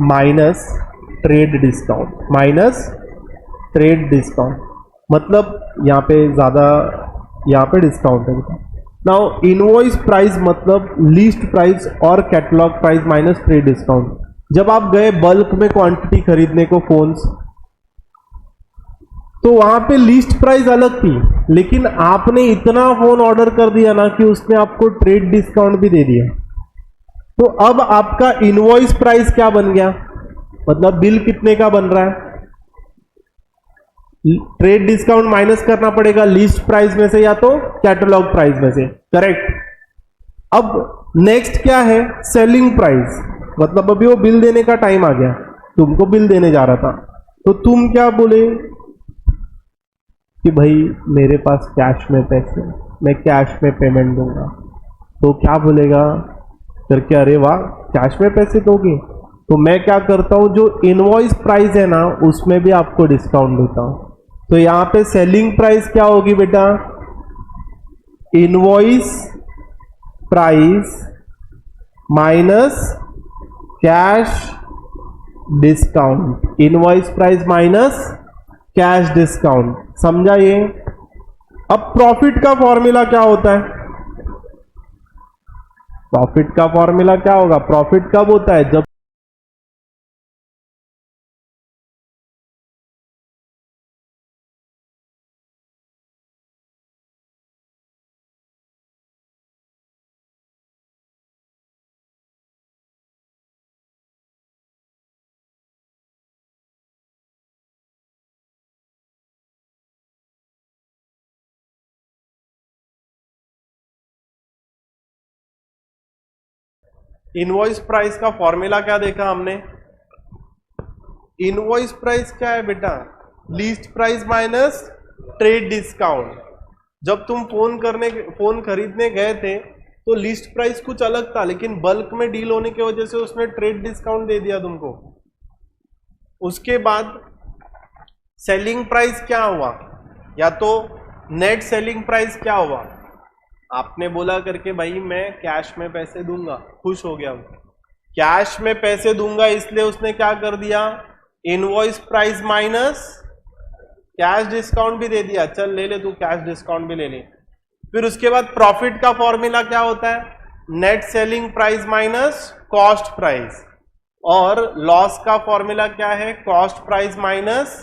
minus trade discount, minus trade discount मतलब यहाँ पे ज्यादा, यहाँ पे डिस्काउंट है, नाउ इनवॉइस प्राइस मतलब लीस्ट प्राइस और catalogue price minus trade discount. जब आप गए बल्क में क्वांटिटी खरीदने को फोन्स, तो वहां पे लीस्ट प्राइस अलग थी, लेकिन आपने इतना फोन ऑर्डर कर दिया ना कि उसने आपको ट्रेड डिस्काउंट भी दे दिया। तो अब आपका इनवॉइस प्राइस क्या बन गया, मतलब बिल कितने का बन रहा है, ट्रेड डिस्काउंट माइनस करना पड़ेगा लीस्ट प्राइस में से या तो कैटलॉग प्राइस में से, करेक्ट। अब नेक्स्ट क्या है, सेलिंग प्राइस, मतलब अभी वो बिल देने का टाइम आ गया, तुमको बिल देने जा रहा था, तो तुम क्या बोले कि भाई मेरे पास कैश में पैसे, मैं कैश में पेमेंट दूंगा। तो क्या बोलेगा करके, अरे वाह कैश में पैसे दोगे, तो मैं क्या करता हूं जो इनवॉइस प्राइस है ना उसमें भी आपको डिस्काउंट देता हूं। तो यहां पे सेलिंग प्राइस क्या होगी बेटा, invoice price minus cash discount, invoice price minus cash discount, समझा ये। अब प्रॉफिट का फॉर्मूला क्या होता है, प्रॉफिट का फॉर्मूला क्या होगा, प्रॉफिट कब होता है, जब इनवॉइस प्राइस का फॉर्मूला क्या देखा हमने, इनवॉइस प्राइस क्या है बेटा, least price minus trade discount. जब तुम फोन खरीदने गए थे तो लिस्ट प्राइस कुछ अलग था, लेकिन बल्क में डील होने की वजह से उसने ट्रेड डिस्काउंट दे दिया तुमको। उसके बाद सेलिंग प्राइस क्या हुआ, या तो नेट सेलिंग प्राइस क्या हुआ, आपने बोला करके भाई मैं कैश में पैसे दूंगा, खुश हो गया, कैश में पैसे दूंगा, इसलिए उसने क्या कर दिया, invoice price minus cash discount भी दे दिया, चल ले ले तू कैश डिस्काउंट भी ले ले। फिर उसके बाद प्रॉफिट का फॉर्मूला क्या होता है, net selling price minus cost price, और लॉस का फॉर्मूला क्या है, cost price minus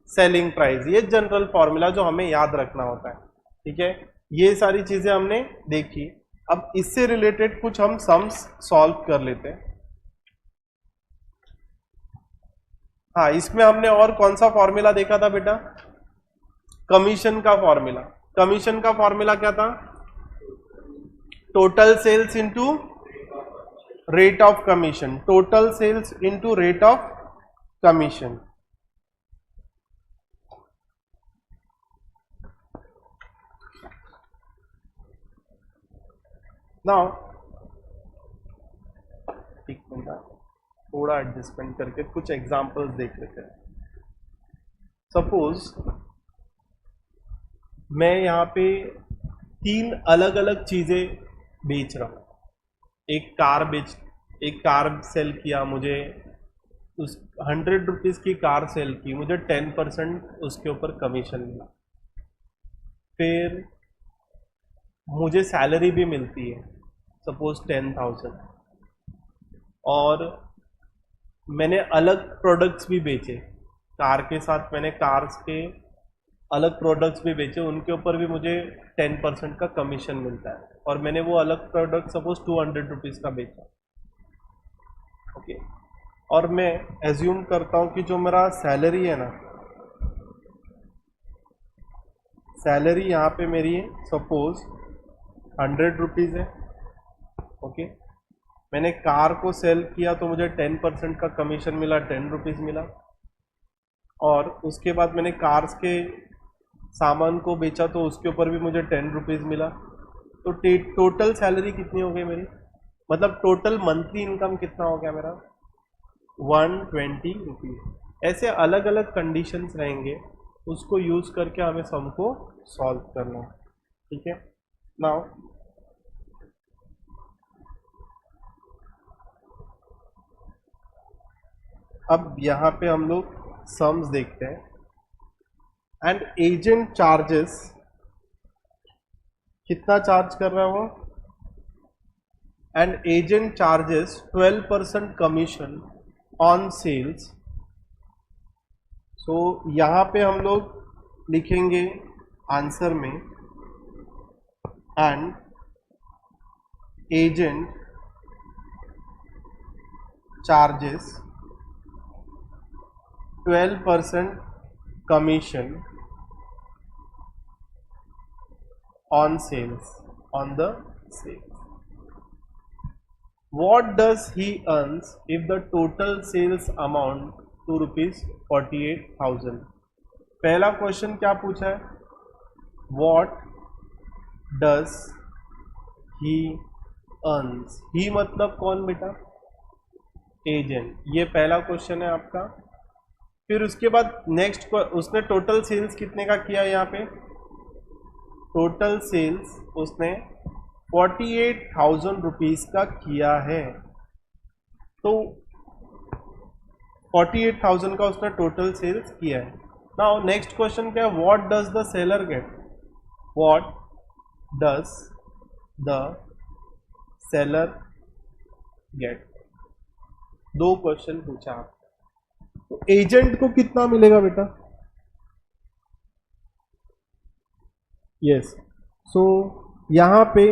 selling price. ये जनरल फॉर्मूला जो हमें याद रखना होता है, ठीक है। ये सारी चीजें हमने देखी। अब इससे रिलेटेड कुछ हम सम्स सॉल्व कर लेते हैं। हाँ, इसमें हमने और कौन सा फॉर्मूला देखा था बेटा, कमीशन का फॉर्मूला। कमीशन का फॉर्मूला क्या था, total sales into rate of commission, total sales into rate of commission. Now एक मिनट, थोड़ा एडजस्टमेंट करके कुछ एग्जांपल्स देख लेते हैं। सपोज मैं यहाँ पे 3 अलग अलग चीजें बेच रहा हूँ, एक कार सेल किया, मुझे उस 100 रुपीज की कार सेल की, मुझे 10% उसके ऊपर कमीशन मिला। फिर मुझे सैलरी भी मिलती है सपोज 10,000, और मैंने अलग प्रोडक्ट्स भी बेचे, कार के साथ मैंने कार्स के अलग प्रोडक्ट्स भी बेचे, उनके ऊपर भी मुझे 10% का कमीशन मिलता है, और मैंने वो अलग प्रोडक्ट सपोज 200 रुपीज़ का बेचा, ओके। और मैं एज्यूम करता हूँ कि जो मेरा सैलरी है ना, सैलरी यहाँ पे मेरी सपोज 100 रुपीज़ है, ओके। मैंने कार को सेल किया तो मुझे 10% का कमीशन मिला, 10 रुपीज़ मिला, और उसके बाद मैंने कार्स के सामान को बेचा तो उसके ऊपर भी मुझे 10 रुपीज़ मिला। तो टोटल सैलरी कितनी हो गई मेरी, मतलब टोटल मंथली इनकम कितना हो गया मेरा, 120 रुपीज़। ऐसे अलग अलग कंडीशंस रहेंगे, उसको यूज़ करके हमें सम को सॉल्व करना है, ठीक है। नाउ अब यहाँ पे हम लोग सम्स देखते हैं। एंड एजेंट चार्जेस कितना चार्ज कर रहा है वो? And agent charges 12% commission on sales. So यहाँ पे हम लोग लिखेंगे आंसर में, and agent charges 12% commission on sales, on the sales. What does he earns if the total sales amount to rupees 48,000? पहला क्वेश्चन क्या पूछा है? What does he earns? he मतलब कौन बेटा? एजेंट। ये पहला क्वेश्चन है आपका। फिर उसके बाद नेक्स्ट उसने टोटल सेल्स कितने का किया? यहाँ पे टोटल सेल्स उसने 48,000 रुपीज का किया है। तो 48,000 का उसने टोटल सेल्स किया है। नाउ नेक्स्ट क्वेश्चन क्या है? What does the seller get? What does the seller get? दो क्वेश्चन पूछा आप। तो एजेंट को कितना मिलेगा बेटा? यस, सो यहां पे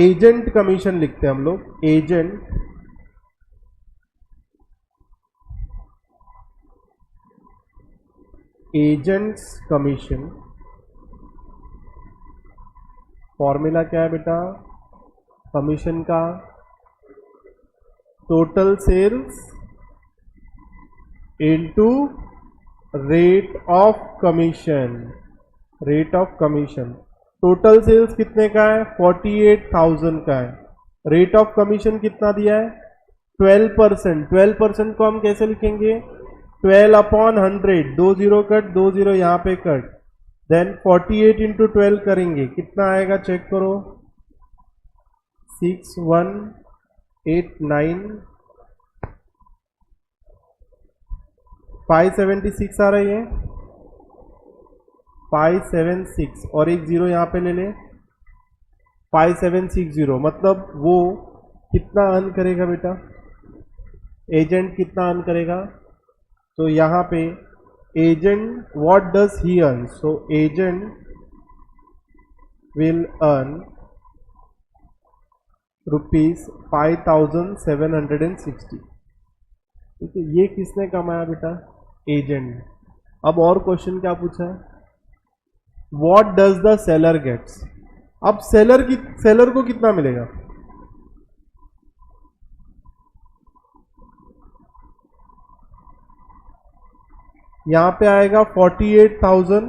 एजेंट कमीशन लिखते हैं हम लोग। एजेंट्स कमीशन फॉर्मूला क्या है बेटा कमीशन का? Total sales into rate of commission. Rate of commission, total sales कितने का है? 48,000 का है। रेट ऑफ कमीशन कितना दिया है? 12%। 12% को हम कैसे लिखेंगे? 12/100। 2 जीरो कट, 2 जीरो यहाँ पे कट, देन 48 इंटू 12 करेंगे, कितना आएगा चेक करो? 6189 576 आ रही है। 576 और एक जीरो यहाँ पे ले ले, 5760। मतलब वो कितना अर्न करेगा बेटा? एजेंट कितना अर्न करेगा? तो यहाँ पे agent what does he earn? So agent will earn ₹5,760। ठीक है, ये किसने कमाया बेटा? एजेंट ने। अब और क्वेश्चन क्या पूछा है? What does the seller gets? अब सेलर को कितना मिलेगा? यहां पे आएगा 48,000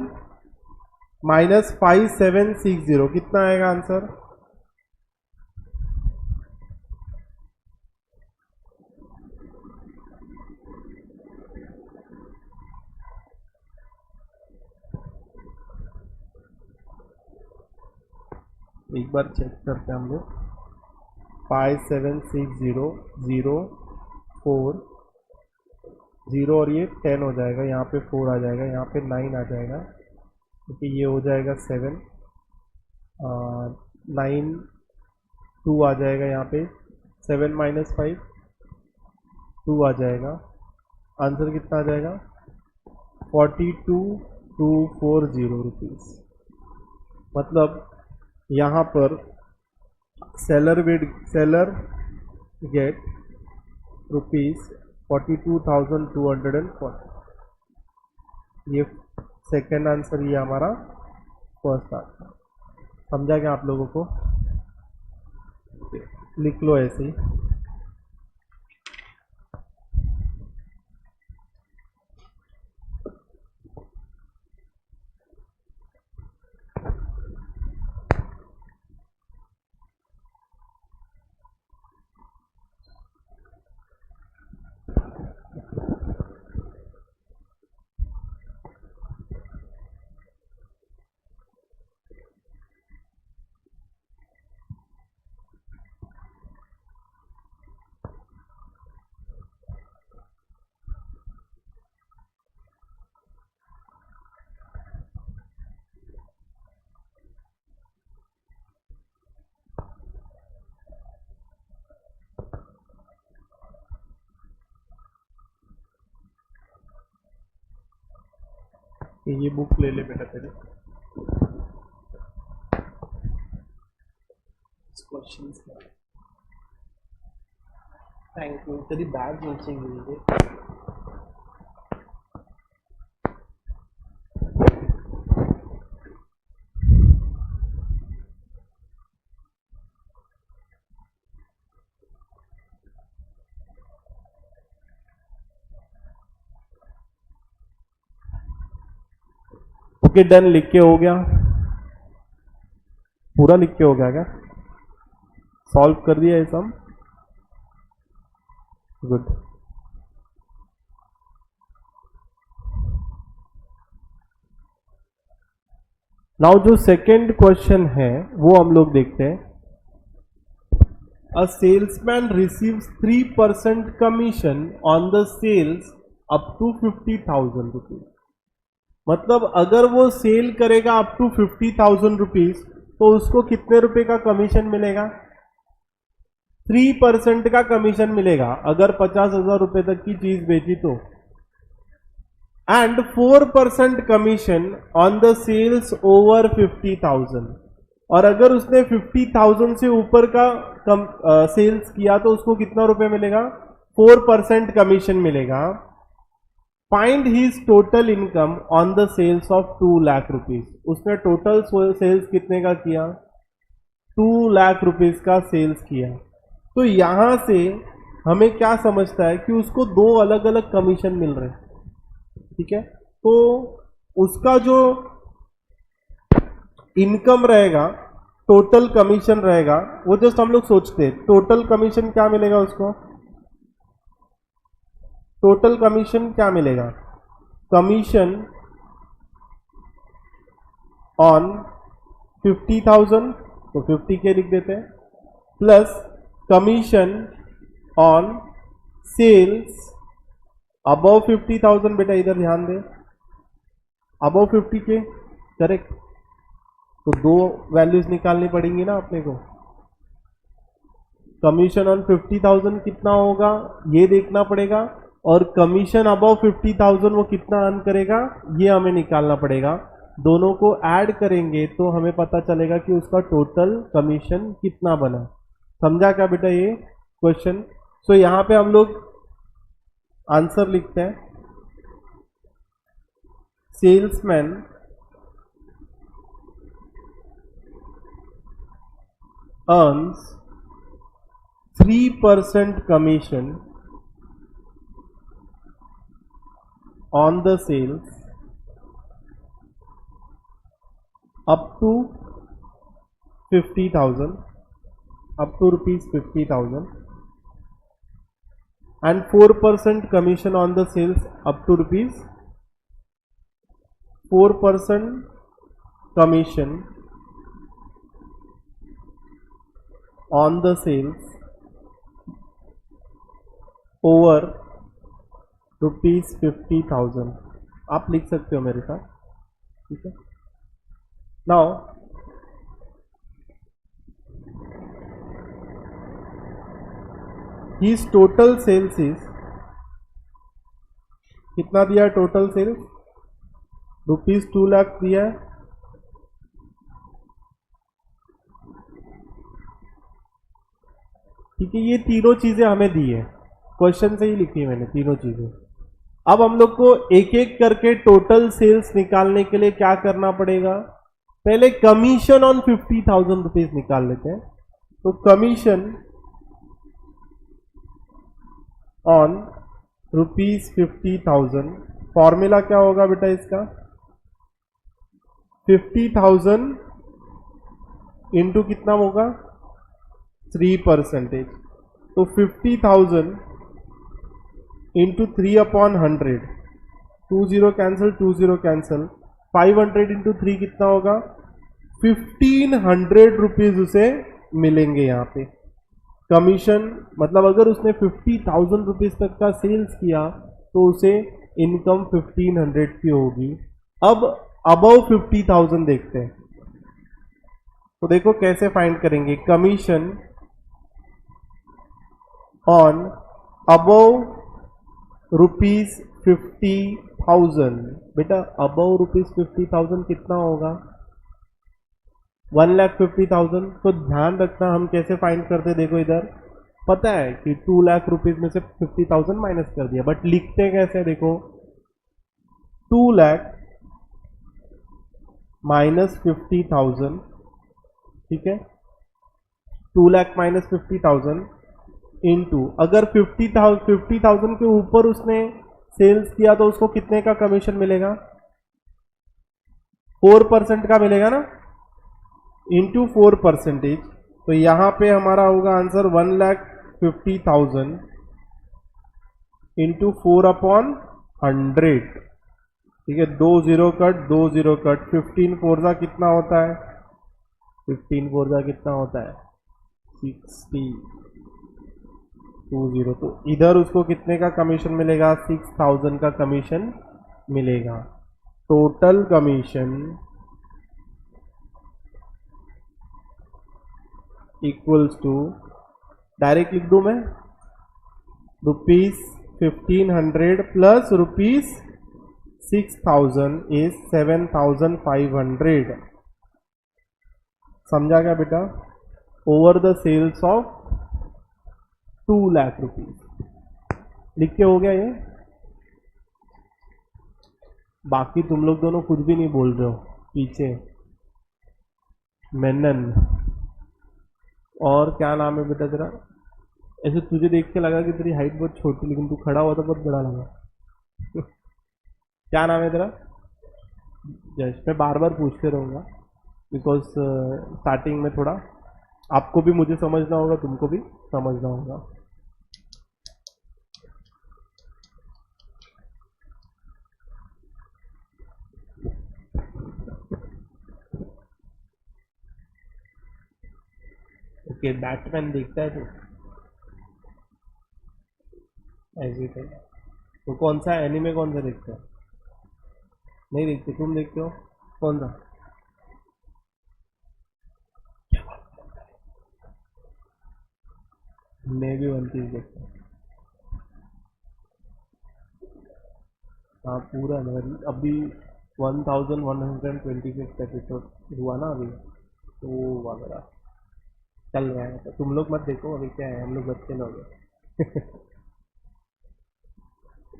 माइनस 5760, कितना आएगा आंसर? एक बार चेक करते हैं हम लोग। 5760 0 और ये 10 हो जाएगा, यहाँ पे 4 आ जाएगा, यहाँ पे 9 आ जाएगा, क्योंकि ये हो जाएगा 7, 9 2 आ जाएगा, यहाँ पे 7 माइनस 5 2 आ जाएगा। आंसर कितना आ जाएगा? 42,240 रुपीज़। मतलब यहाँ पर सेलर गेट ₹42,240। ये सेकेंड आंसर, ये हमारा फर्स्ट आंसर। समझा क्या आप लोगों को? लिख लो ऐसे ही। ये बुक ले ले बेटा तेरे क्वेश्चन। Thank you. तेरी बैग नीचे गिरी है। ओके डन, लिख के हो गया, पूरा लिख के हो गया क्या? सॉल्व कर दिया ये सब? गुड। नाउ जो सेकेंड क्वेश्चन है वो हम लोग देखते हैं। A salesman receives 3% commission on the sales up to 50,000 rupees. मतलब अगर वो सेल करेगा अप टू 50,000 रुपीज तो उसको कितने रुपए का कमीशन मिलेगा? 3% का कमीशन मिलेगा अगर 50,000 रुपए तक की चीज बेची तो। And 4% commission on the sales over 50,000। और अगर उसने 50,000 से ऊपर का सेल्स किया तो उसको कितना रुपए मिलेगा? 4% कमीशन मिलेगा। Find his total income on the sales of 2 lakh rupees. उसने टोटल सेल्स कितने का किया? 2 लाख रुपीज का सेल्स किया। तो यहां से हमें क्या समझता है कि उसको 2 अलग अलग कमीशन मिल रहे हैं, ठीक है? तो उसका जो इनकम रहेगा, टोटल कमीशन रहेगा, वो जस्ट हम लोग सोचते हैं टोटल कमीशन क्या मिलेगा उसको? टोटल कमीशन क्या मिलेगा? कमीशन ऑन 50,000, तो 50 के लिख देते हैं, plus commission on sales above 50,000। बेटा इधर ध्यान दे, अबव 50 के, करेक्ट। तो 2 वैल्यूज निकालनी पड़ेंगी ना अपने को। कमीशन ऑन 50,000 कितना होगा ये देखना पड़ेगा, और कमीशन अबव 50,000 वो कितना अर्न करेगा ये हमें निकालना पड़ेगा। दोनों को ऐड करेंगे तो हमें पता चलेगा कि उसका टोटल कमीशन कितना बना। समझा क्या बेटा ये क्वेश्चन? सो यहां पे हम लोग आंसर लिखते हैं, salesman earns 3% commission on the sales up to 50,000, up to rupees 50,000, and 4% commission on the sales up to rupees 4% commission on the sales over rupees 50,000। आप लिख सकते हो मेरे साथ, ठीक है? Now his total sales is, कितना दिया है टोटल सेल्स? रुपीज 2 लाख दिया है। ठीक है, ये तीनों चीजें हमें दी है, क्वेश्चन से ही लिखी है मैंने तीनों चीजें। अब हम लोग को एक एक करके टोटल सेल्स निकालने के लिए क्या करना पड़ेगा? पहले कमीशन ऑन 50,000 रुपीज निकाल लेते हैं। तो कमीशन ऑन रुपीज 50,000, फॉर्मूला क्या होगा बेटा इसका? 50,000 इंटू कितना होगा? 3%। तो 50,000 इंटू 3/100, 20 कैंसिल, 20 कैंसिल, 500 इंटू 3 कितना होगा? 1,500 रुपीज उसे मिलेंगे यहाँ पे कमीशन। मतलब अगर उसने 50,000 रुपीज तक का सेल्स किया तो उसे इनकम 1,500 की होगी। अब अबव 50,000 देखते हैं, तो देखो कैसे फाइंड करेंगे। कमीशन ऑन अबव रुपीज 50,000 50,000, बेटा अबव ₹50,000 कितना होगा? 1,50,000। तो ध्यान रखना हम कैसे फाइंड करते, देखो इधर पता है कि 2 लाख रुपीज में से 50,000 माइनस कर दिया, बट लिखते कैसे, देखो 2 लाख माइनस 50,000, ठीक है, 2 लाख माइनस 50,000 इंटू, अगर 50,000 के ऊपर उसने सेल्स किया तो उसको कितने का कमीशन मिलेगा? 4% का मिलेगा ना, इंटू 4%। तो यहां पे हमारा होगा आंसर 1,50,000 इंटू 4/100, ठीक है, 2 zero cut 2 zero cut, 15 four कितना होता है? 15 फोर कितना होता है? 60, 20। तो इधर उसको कितने का कमीशन मिलेगा? 6,000 का कमीशन मिलेगा। Total commission equals to, direct लिख दूं मैं, ₹1,500 प्लस ₹6,000 इज 7,500। समझा क्या बेटा? Over the sales of 2 lakh rupees. लिख के हो गया ये? बाकी तुम लोग दोनों कुछ भी नहीं बोल रहे हो पीछे। मेनन, और क्या नाम है बेटा तेरा? ऐसे तुझे देख के लगा कि तेरी हाइट बहुत छोटी, लेकिन तू खड़ा हुआ तो बहुत बड़ा लगा। क्या नाम है तेरा? जस्ट मैं बार बार पूछते रहूँगा, बिकॉज स्टार्टिंग में थोड़ा आपको भी मुझे समझना होगा, तुमको भी समझना होगा। ओके, बैटमैन देखता है तू? ऐसे तो कौन सा एनिमे, कौन सा देखता है? नहीं देखते? तुम देखते हो कौन सा? मैं भी वन पीस देखता हूँ। हाँ पूरा नहीं, अभी 1126 एपिसोड हुआ ना अभी, तो वो वगैरह चल रहा है। तो तुम लोग मत देखो, अभी क्या है, हम लोग बच्चे लोग हैं।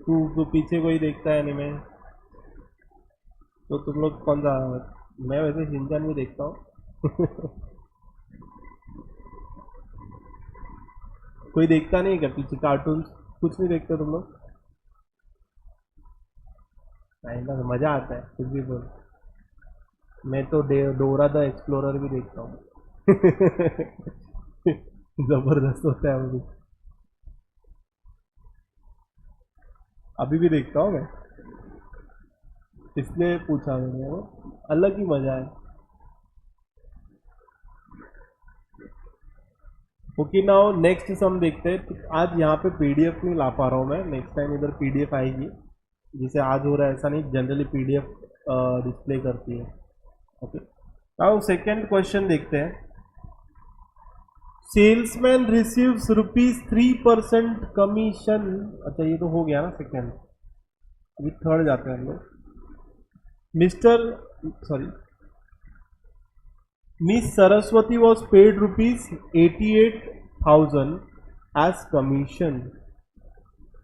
तू तो पीछे कोई देखता है एनिमे? तो तुम लोग कौन सा? मैं वैसे शिनचैन भी देखता हूँ। कोई देखता नहीं क्या पीछे कार्टून? कुछ नहीं देखते तुम लोग? नहीं ना, मजा आता है कुछ भी बोल। मैं तो डोरा द एक्सप्लोरर भी देखता हूँ। जबरदस्त होता है वो भी। अभी भी देखता हूँ मैं, इसलिए पूछा मैंने, वो अलग ही मजा है। ओके, नाउ नेक्स्ट सम देखते हैं। तो आज यहाँ पे पीडीएफ नहीं ला पा रहा हूँ मैं, नेक्स्ट टाइम इधर पीडीएफ आएगी। जिसे आज हो रहा है ऐसा नहीं, जनरली पीडीएफ डिस्प्ले करती है। ओके, नाउ सेकेंड क्वेश्चन देखते हैं। Salesman receives ₹3% commission. अच्छा ये तो हो गया ना सेकेंड, अभी थर्ड जाते हैं हम लोग। Mister, sorry, miss Saraswati was paid ₹88,000 as commission.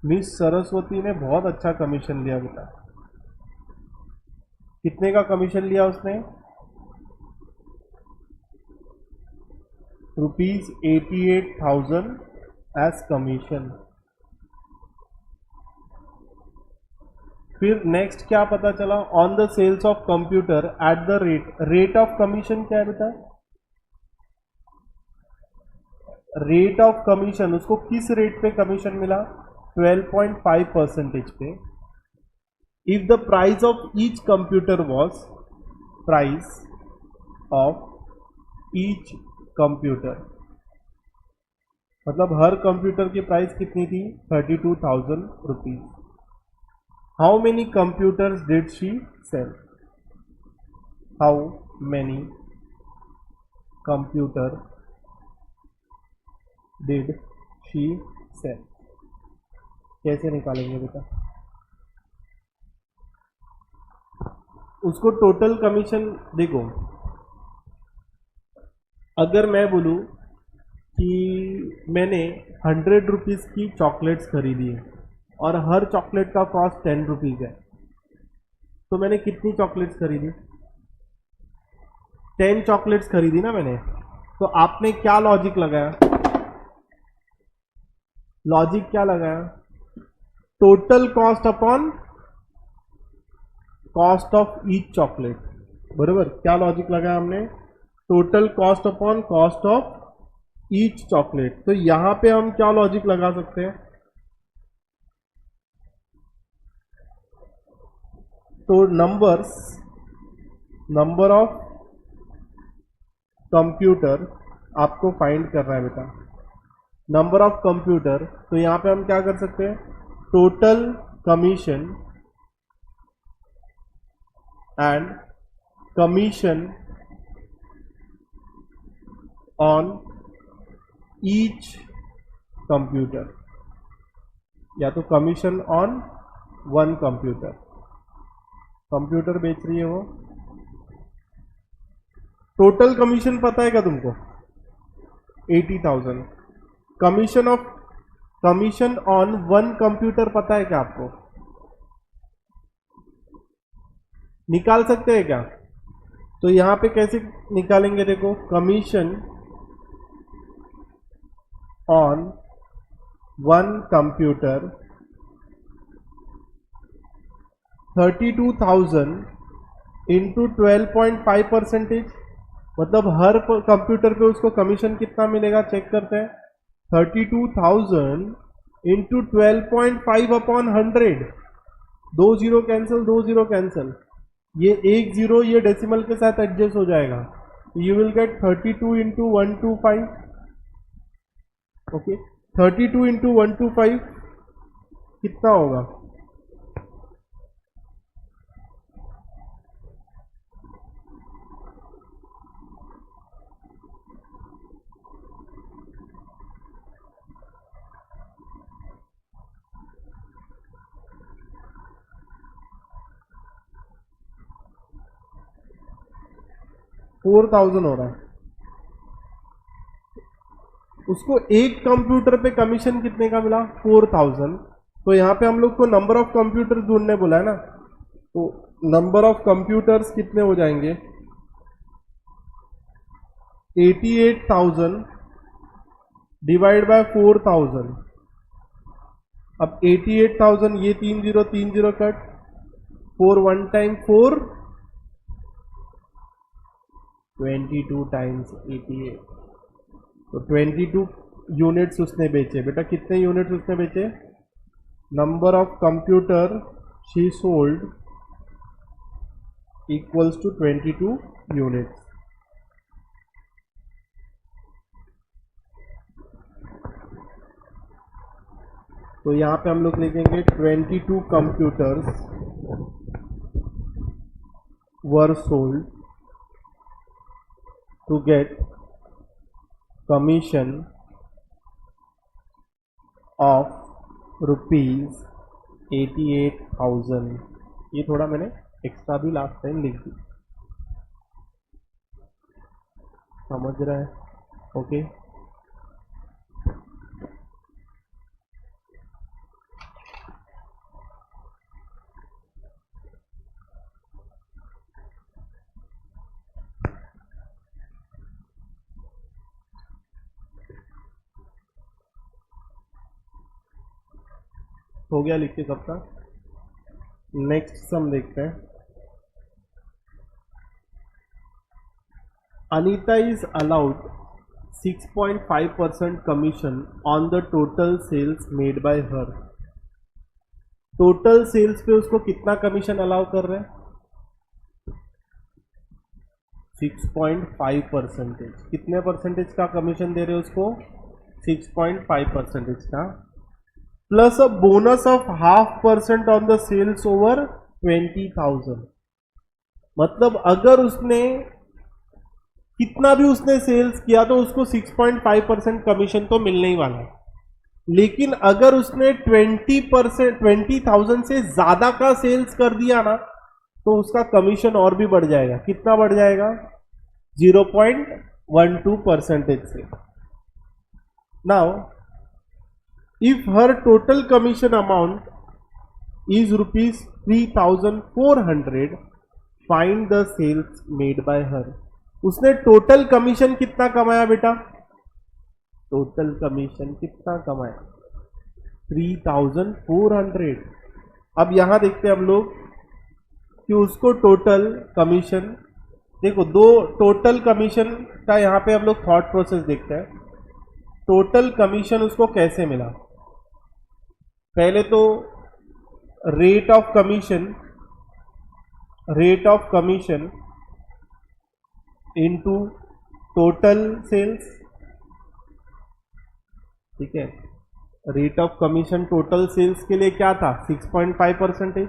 Miss Saraswati ने बहुत अच्छा कमीशन लिया बेटा। कितने का कमीशन लिया उसने? ₹88,000 एज कमीशन। फिर नेक्स्ट क्या पता चला? On the sales of computer at the rate of commission क्या है बेटा? रेट ऑफ कमीशन, उसको किस रेट पे कमीशन मिला? 12.5% पे। If the price of each computer was, price of each computer मतलब हर कंप्यूटर की प्राइस कितनी थी? 32,000 rupees. How many computers did she sell? How many computer did she sell? कैसे निकालेंगे बेटा? उसको टोटल कमीशन देखो, अगर मैं बोलूँ कि मैंने 100 रुपीज़ की चॉकलेट्स खरीदी है और हर चॉकलेट का कॉस्ट 10 रुपीज़ है, तो मैंने कितनी चॉकलेट्स खरीदी? 10 चॉकलेट्स खरीदी ना मैंने। तो आपने क्या लॉजिक लगाया? लॉजिक क्या लगाया? Total cost upon cost of each chocolate, बरोबर? क्या लॉजिक लगाया हमने? Total cost upon cost of each chocolate. तो यहां पे हम क्या लॉजिक लगा सकते हैं? तो नंबर ऑफ कंप्यूटर आपको फाइंड करना है बेटा, नंबर ऑफ कंप्यूटर। तो यहां पे हम क्या कर सकते हैं? Total commission and commission on each computer, या तो commission on one computer. Computer बेच रही है वो, टोटल कमीशन पता है क्या तुमको? 80,000। कमीशन ऑन वन कंप्यूटर पता है क्या आपको? निकाल सकते हैं क्या? तो यहां पे कैसे निकालेंगे? देखो, commission on one computer 32,000 into 12.5%, मतलब हर कंप्यूटर पे उसको कमीशन कितना मिलेगा चेक करते हैं। 32,000 into 12.5 upon 100, 2 zero cancel, 2 zero cancel, ये 1 जीरो ये डेसिमल के साथ एडजस्ट हो जाएगा। You will get 32 into 125। Okay, 32 into 125 कितना होगा? $4,000 हो रहा है। उसको एक कंप्यूटर पे कमीशन कितने का मिला? 4,000। तो यहां पे हम लोग को नंबर ऑफ कंप्यूटर्स ढूंढने बोला है ना, तो नंबर ऑफ कंप्यूटर्स कितने हो जाएंगे? 88,000 डिवाइड बाय 4,000। अब 88,000, ये 3 जीरो कट, 4 1 टाइम 4, 22 टाइम्स 88, तो 22 यूनिट्स उसने बेचे। बेटा कितने यूनिट्स उसने बेचे? Number of computer she sold equals to 22 units. तो यहां पे हम लोग लिखेंगे 22 computers were sold to get commission of ₹88,000। ये थोड़ा मैंने एक्स्ट्रा भी लास्ट टाइम लिख दी, समझ रहा है? ओके, हो गया लिख के सबका। नेक्स्ट सम देखते हैं। Anita is allowed 6.5% commission on the total sales made by her. Total sales पे उसको कितना कमीशन अलाउ कर रहे हैं? 6.5%। कितने परसेंटेज का कमीशन दे रहे हैं उसको? 6.5% का, plus a bonus of 0.5% on the sales over 20,000। मतलब अगर उसने कितना भी उसने सेल्स किया तो उसको 6.5% कमीशन तो मिलने ही वाला है। लेकिन अगर उसने 20,000 से ज्यादा का सेल्स कर दिया ना, तो उसका कमीशन और भी बढ़ जाएगा। कितना बढ़ जाएगा? 0.12% से। Now if her total commission amount is ₹3,400, find the sales made by her. उसने टोटल कमीशन कितना कमाया बेटा? टोटल कमीशन कितना कमाया? 3,400। अब यहां देखते हैं हम लोग कि उसको टोटल कमीशन, देखो दो टोटल कमीशन का यहां पे हम लोग थॉट प्रोसेस देखते हैं। टोटल कमीशन उसको कैसे मिला? पहले तो rate of commission into total sales, ठीक है। Rate of commission total sales के लिए क्या था? 6.5%,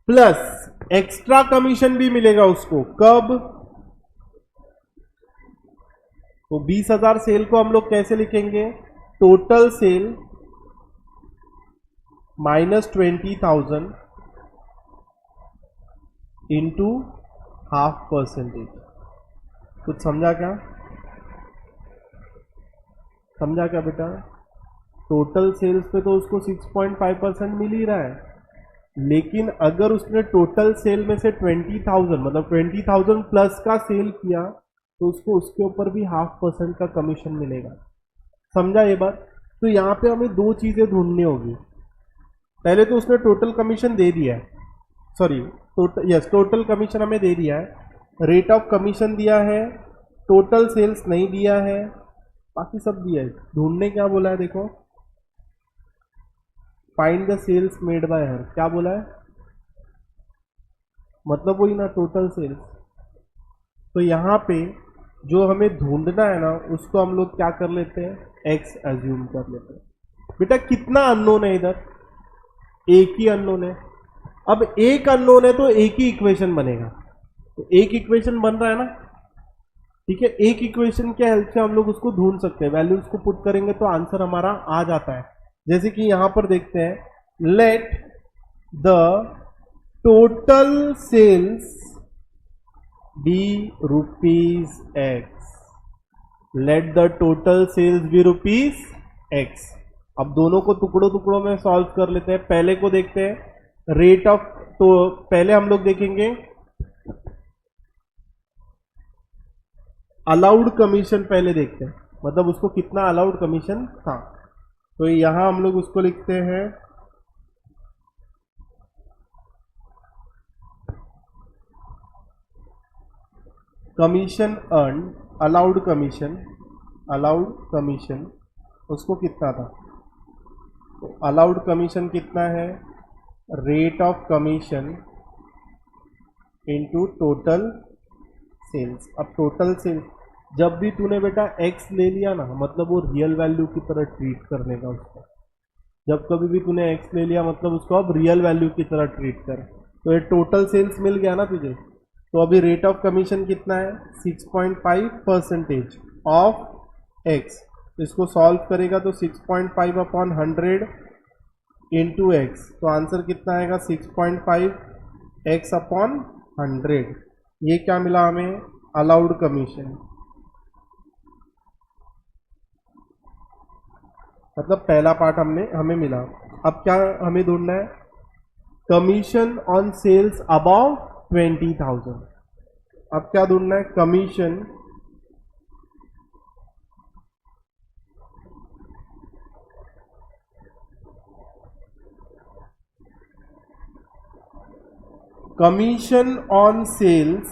प्लस एक्स्ट्रा कमीशन भी मिलेगा उसको। कब? तो 20,000 सेल को हम लोग कैसे लिखेंगे? Total sale minus 20,000 into 0.5%। कुछ समझा क्या? समझा क्या बेटा? टोटल सेल्स पे तो उसको 6.5% मिल ही रहा है, लेकिन अगर उसने टोटल सेल में से 20,000 मतलब 20,000 प्लस का सेल किया तो उसको उसके ऊपर भी 0.5% का कमीशन मिलेगा। समझा ये बात? तो यहाँ पे हमें दो चीजें ढूंढनी होगी। पहले तो उसने टोटल कमीशन दे दिया है, सॉरी टोटल कमीशन हमें दे दिया है, रेट ऑफ कमीशन दिया है, टोटल सेल्स नहीं दिया है, बाकी सब दिया है। ढूंढने क्या बोला है? देखो, find the sales made by her. क्या बोला है? मतलब वही ना, टोटल सेल्स। तो यहाँ पे जो हमें ढूंढना है ना, उसको हम लोग क्या कर लेते हैं? एक्स एज्यूम कर लेते हैं। बेटा कितना अननोन है इधर? एक ही अननोन है। अब एक अननोन है तो एक ही इक्वेशन बनेगा। तो एक इक्वेशन बन रहा है ना, ठीक है। एक इक्वेशन के हेल्प से हम लोग उसको ढूंढ सकते हैं। वैल्यूज को पुट करेंगे तो आंसर हमारा आ जाता है। जैसे कि यहां पर देखते हैं, let the total sales be ₹X। Let the total sales be ₹X। अब दोनों को टुकड़ों टुकड़ों में सॉल्व कर लेते हैं। पहले को देखते हैं, रेट ऑफ, तो पहले हम लोग देखेंगे अलाउड कमीशन। पहले देखते हैं मतलब उसको कितना अलाउड कमीशन था। तो यहां हम लोग उसको लिखते हैं कमीशन अर्न, अलाउड कमीशन उसको कितना था? तो अलाउड कमीशन कितना है? Rate of commission into total sales. अब टोटल सेल्स, जब भी तूने बेटा एक्स ले लिया ना, मतलब वो रियल वैल्यू की तरह ट्रीट करने का उसको। जब कभी भी तूने एक्स ले लिया मतलब उसको अब रियल वैल्यू की तरह ट्रीट कर। तो ये टोटल सेल्स मिल गया ना तुझे। तो अभी रेट ऑफ कमीशन कितना है? 6.5% ऑफ एक्स। इसको सॉल्व करेगा तो 6.5 अपॉन 100 इंटू एक्स, तो आंसर कितना आएगा? 6.5 एक्स अपॉन 100। ये क्या मिला हमें? Allowed commission. मतलब पहला पार्ट हमें मिला। अब क्या हमें ढूंढना है? Commission on sales above 20,000। अब क्या ढूंढना है? Commission on sales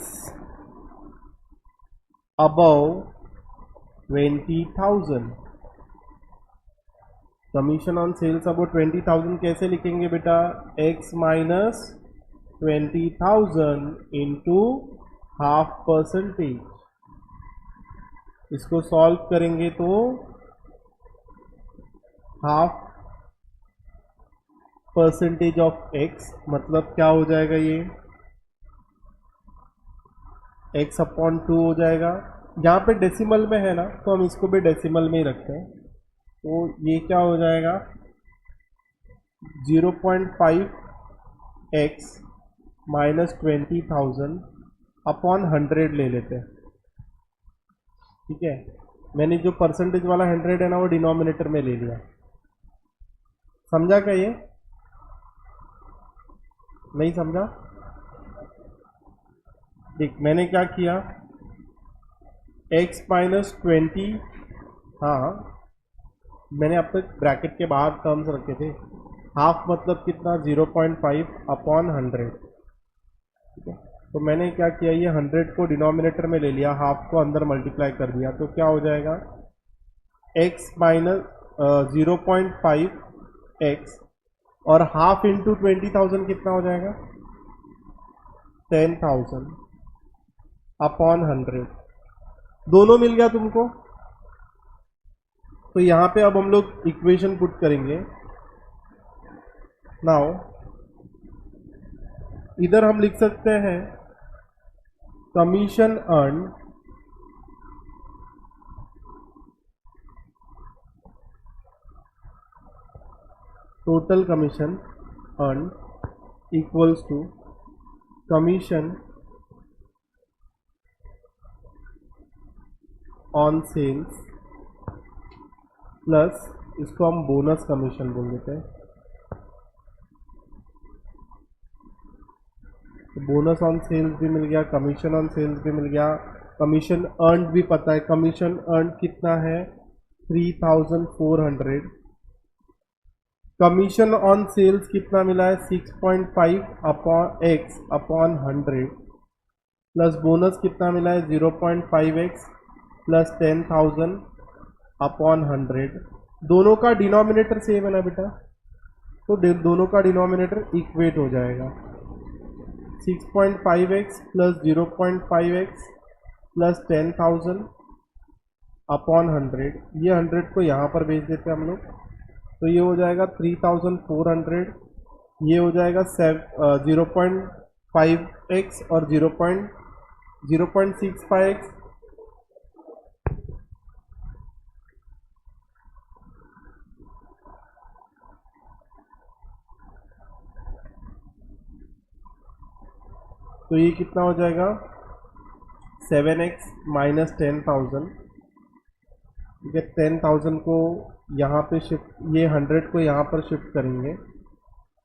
above 20,000। Commission on sales above 20,000 कैसे लिखेंगे बेटा? x minus 20,000 into 0.5%। इसको सॉल्व करेंगे तो 0.5% ऑफ x, मतलब क्या हो जाएगा? ये x अपॉन 2 हो जाएगा। यहाँ पे डेसिमल में है ना, तो हम इसको भी डेसिमल में ही रखते हैं। तो ये क्या हो जाएगा? 0.5x -20,000 अपॉन 100 ले लेते हैं। ठीक है, मैंने जो परसेंटेज वाला 100 है ना वो डिनोमिनेटर में ले लिया। समझा क्या ये? नहीं समझा? देख मैंने क्या किया, x -20, हाँ मैंने अब तक ब्रैकेट के बाहर टर्म्स रखे थे। हाफ मतलब कितना, 0.5 अपॉन 100। ठीक है, तो मैंने क्या किया, ये 100 को डिनोमिनेटर में ले लिया, हाफ को अंदर मल्टीप्लाई कर दिया, तो क्या हो जाएगा, x - 0.5x और हाफ इंटू 20,000 कितना हो जाएगा, 10,000 अपॉन 100। दोनों मिल गया तुमको। तो यहां पे अब हम लोग इक्वेशन पुट करेंगे। नाउ इधर हम लिख सकते हैं commission earn total commission earn equals to commission on sales plus, इसको हम बोनस कमीशन बोल देते हैं। तो बोनस ऑन सेल्स भी मिल गया, कमीशन ऑन सेल्स भी मिल गया, कमीशन अर्न भी पता है। कमीशन अर्न कितना है, 3,400। कमीशन ऑन सेल्स कितना मिला है, 6.5 upon x upon 100 plus bonus कितना मिला है, 0.5x प्लस 10,000 अपॉन 100। दोनों का डिनोमिनेटर सेम है ना बेटा, तो दोनों का डिनोमिनेटर इक्वेट हो जाएगा। 6.5x plus 0.5x plus 10,000 upon 100। ये 100 को यहाँ पर भेज देते हैं हम लोग, तो ये हो जाएगा 3,400। ये हो जाएगा 0.5x और 0.65x। तो ये कितना हो जाएगा, 7x माइनस 10,000। ठीक है, 10,000 को यहाँ पे शिफ्ट, ये 100 को यहाँ पर शिफ्ट करेंगे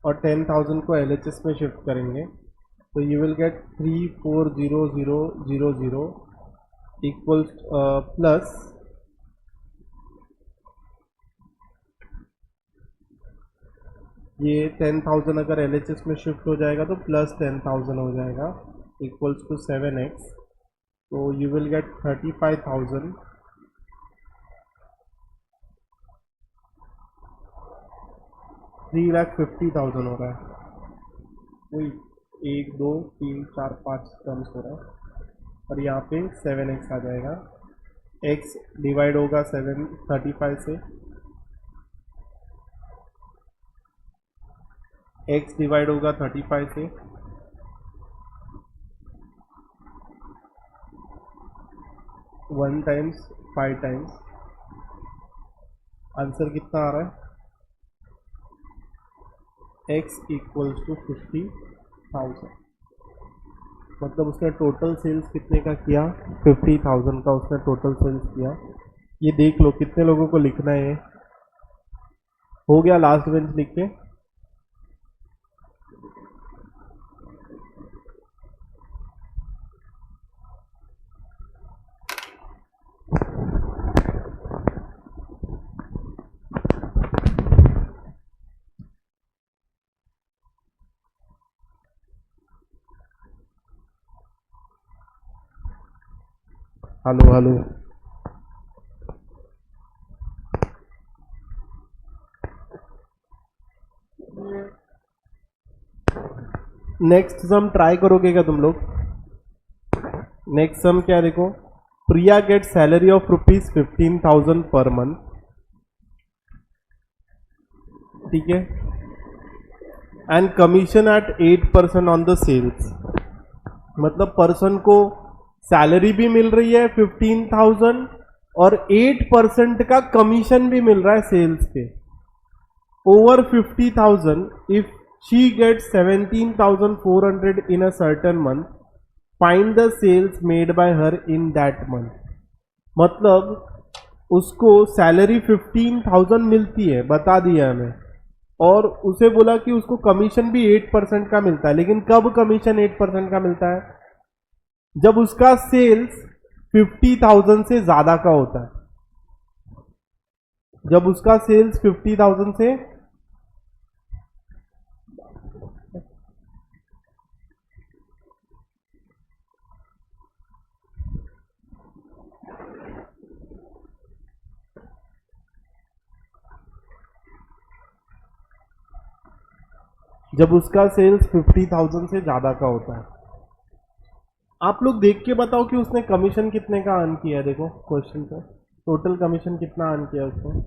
और 10,000 को LHS में शिफ्ट करेंगे, तो you will get 3,400,000 equals plus ये 10,000 अगर LHS में शिफ्ट हो जाएगा तो प्लस 10,000 हो जाएगा इक्वल्स टू 7x, तो यू विल गेट 35,000 3,50,000 हो रहा है। वही 1 2 3 4 5 टर्म्स हो रहा है, और यहाँ पे 7x आ जाएगा। x डिवाइड होगा 35 से, x डिवाइड होगा 35 से, 1 टाइम्स 5 टाइम्स। आंसर कितना आ रहा है, x इक्वल्स टू 50,000। मतलब उसने टोटल सेल्स कितने का किया, 50,000 का उसने टोटल सेल्स किया। ये देख लो कितने लोगों को लिखना है। ये हो गया, लास्ट बेंच लिख के। Hello hello, next sum try करोगे क्या तुम लोग? नेक्स्ट सम क्या है देखो, प्रिया गेट सैलरी ऑफ ₹15,000 पर मंथ। ठीक है, and commission at 8% on the sales. मतलब पर्सन को सैलरी भी मिल रही है 15,000 और 8% का कमीशन भी मिल रहा है सेल्स पे over 50,000 if she gets 17,400 in a certain month, find the sales made by her in that month. मतलब उसको सैलरी 15,000 मिलती है, बता दिया हमें, और उसे बोला कि उसको कमीशन भी 8% का मिलता है। लेकिन कब कमीशन 8% का मिलता है? जब उसका सेल्स 50,000 से ज्यादा का होता है। जब उसका सेल्स 50,000 से जब उसका सेल्स 50,000 से ज्यादा का होता है। आप लोग देख के बताओ कि उसने कमीशन कितने का अर्न किया है। देखो क्वेश्चन पे टोटल कमीशन कितना अर्न किया उसने,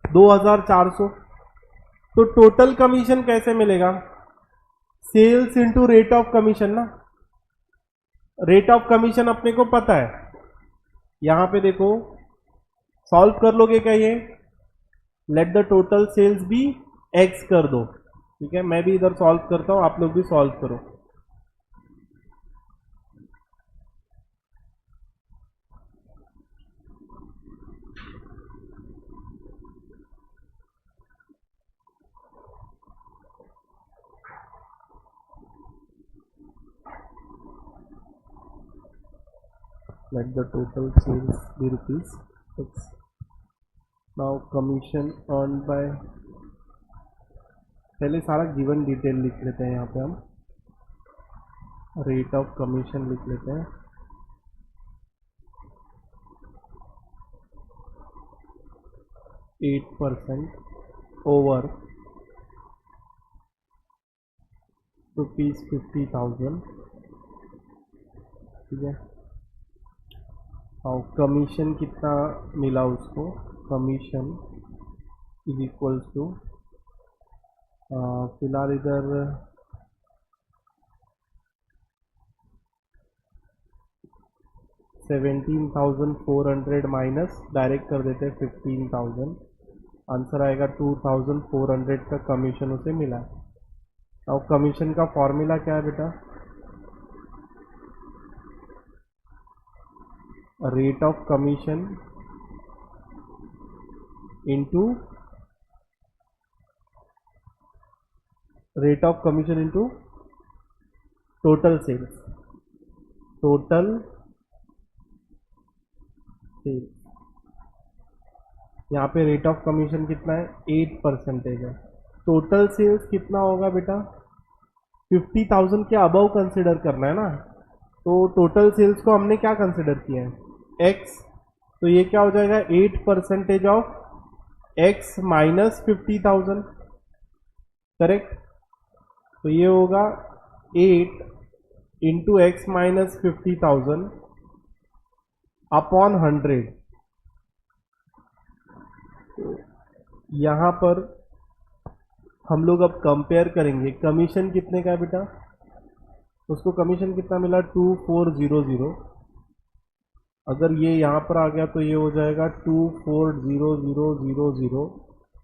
2,400। तो टोटल कमीशन कैसे मिलेगा? Sales into rate of commission ना। रेट ऑफ कमीशन अपने को पता है, यहां पे देखो सॉल्व कर लोगे क्या ये? Let the total sales be X कर दो, ठीक है। मैं भी इधर सॉल्व करता हूं, आप लोग भी सॉल्व करो। Let the total sales be rupees X. Now commission earned by, पहले सारा गिवन डिटेल लिख लेते हैं। यहाँ पे हम रेट ऑफ कमीशन लिख लेते हैं। %8 ओवर ₹50,000, ठीक है। और कमीशन कितना मिला उसको? कमीशन इज इक्वल्स टू, फिलहाल इधर 17,400 माइनस डायरेक्ट कर देते हैं 15,000, आंसर आएगा 2,400 का कमीशन उसे मिला। अब कमीशन का फॉर्मूला क्या है बेटा? Rate of commission into rate of commission into total sales. Total sales, यहाँ पे रेट ऑफ कमीशन कितना है? 8% है। टोटल सेल्स कितना होगा बेटा? 50,000 के अबव कंसिडर करना है ना। तो टोटल सेल्स को हमने क्या कंसिडर किया है? एक्स। तो ये क्या हो जाएगा? 8% ऑफ एक्स माइनस 50,000, करेक्ट। तो ये होगा 8 इंटू एक्स माइनस 50,000 अपॉन 100। यहां पर हम लोग अब कंपेयर करेंगे कमीशन कितने का है बेटा। उसको कमीशन कितना मिला? 2400। अगर ये यहाँ पर आ गया तो ये हो जाएगा 240000,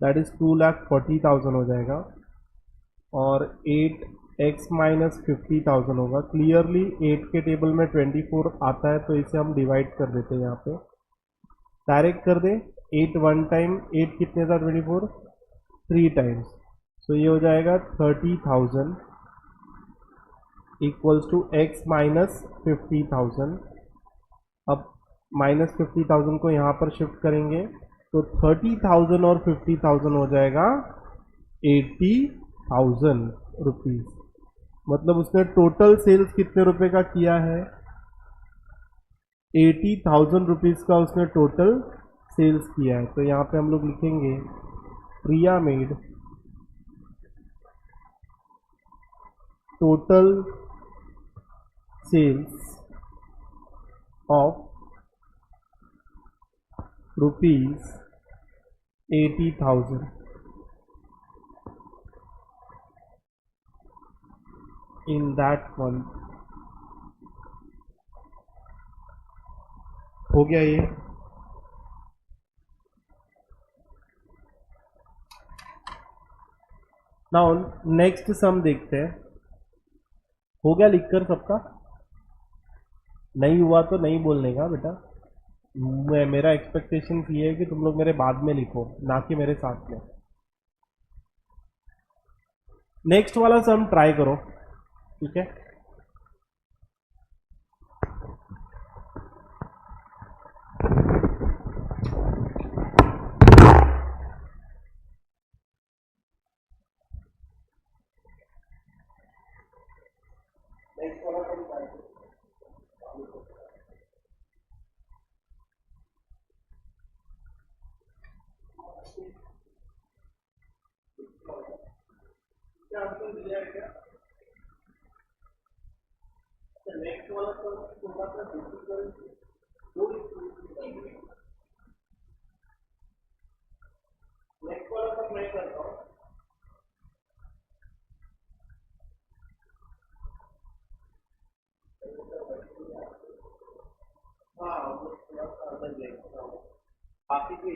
दैट इज 2,40,000 हो जाएगा। और 8x माइनस 50,000 होगा। क्लियरली 8 के टेबल में 24 आता है, तो इसे हम डिवाइड कर देते हैं। यहाँ पे डायरेक्ट कर दे। 8 वन टाइम, 8 कितने था? 24 3 टाइम्स, तो ये हो जाएगा 30,000 इक्वल्स टू x माइनस 50,000। अब माइनस 50,000 को यहाँ पर शिफ्ट करेंगे तो 30,000 और 50,000 हो जाएगा 80,000 रुपीज। मतलब उसने टोटल सेल्स कितने रुपए का किया है? 80,000 रुपीज का उसने टोटल सेल्स किया है। तो यहाँ पे हम लोग लिखेंगे Priya made total sales of ₹80,000 in that month। हो गया ये। नाउ नेक्स्ट सम देखते हैं। हो गया लिखकर सबका? नहीं हुआ तो नहीं बोलने का बेटा। मेरा एक्सपेक्टेशन ये है कि तुम लोग मेरे बाद में लिखो, ना कि मेरे साथ में। नेक्स्ट वाला सम ट्राई करो, ठीक है? नेक्स्ट वाला सब मैं करता हूँ। हाँ, वो थोड़ा सा अलग देखता हूँ, बाकी के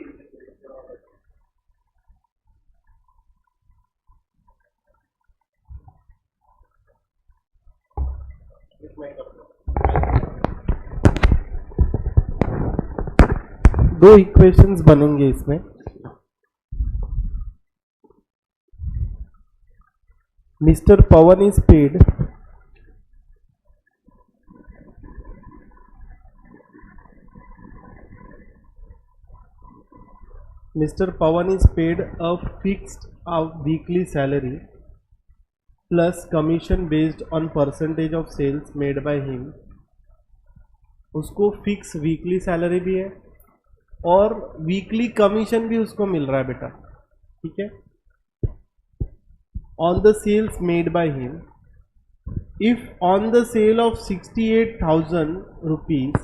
मैं करता हूँ। दो इक्वेशंस बनेंगे इसमें। Mister Pawan is paid Mr. Pawan is paid a fixed weekly salary plus commission based on percentage of sales made by him। उसको फिक्स वीकली सैलरी भी है और वीकली कमीशन भी उसको मिल रहा है बेटा, ठीक है? On the sales made by him, if on the sale of 68,000 rupees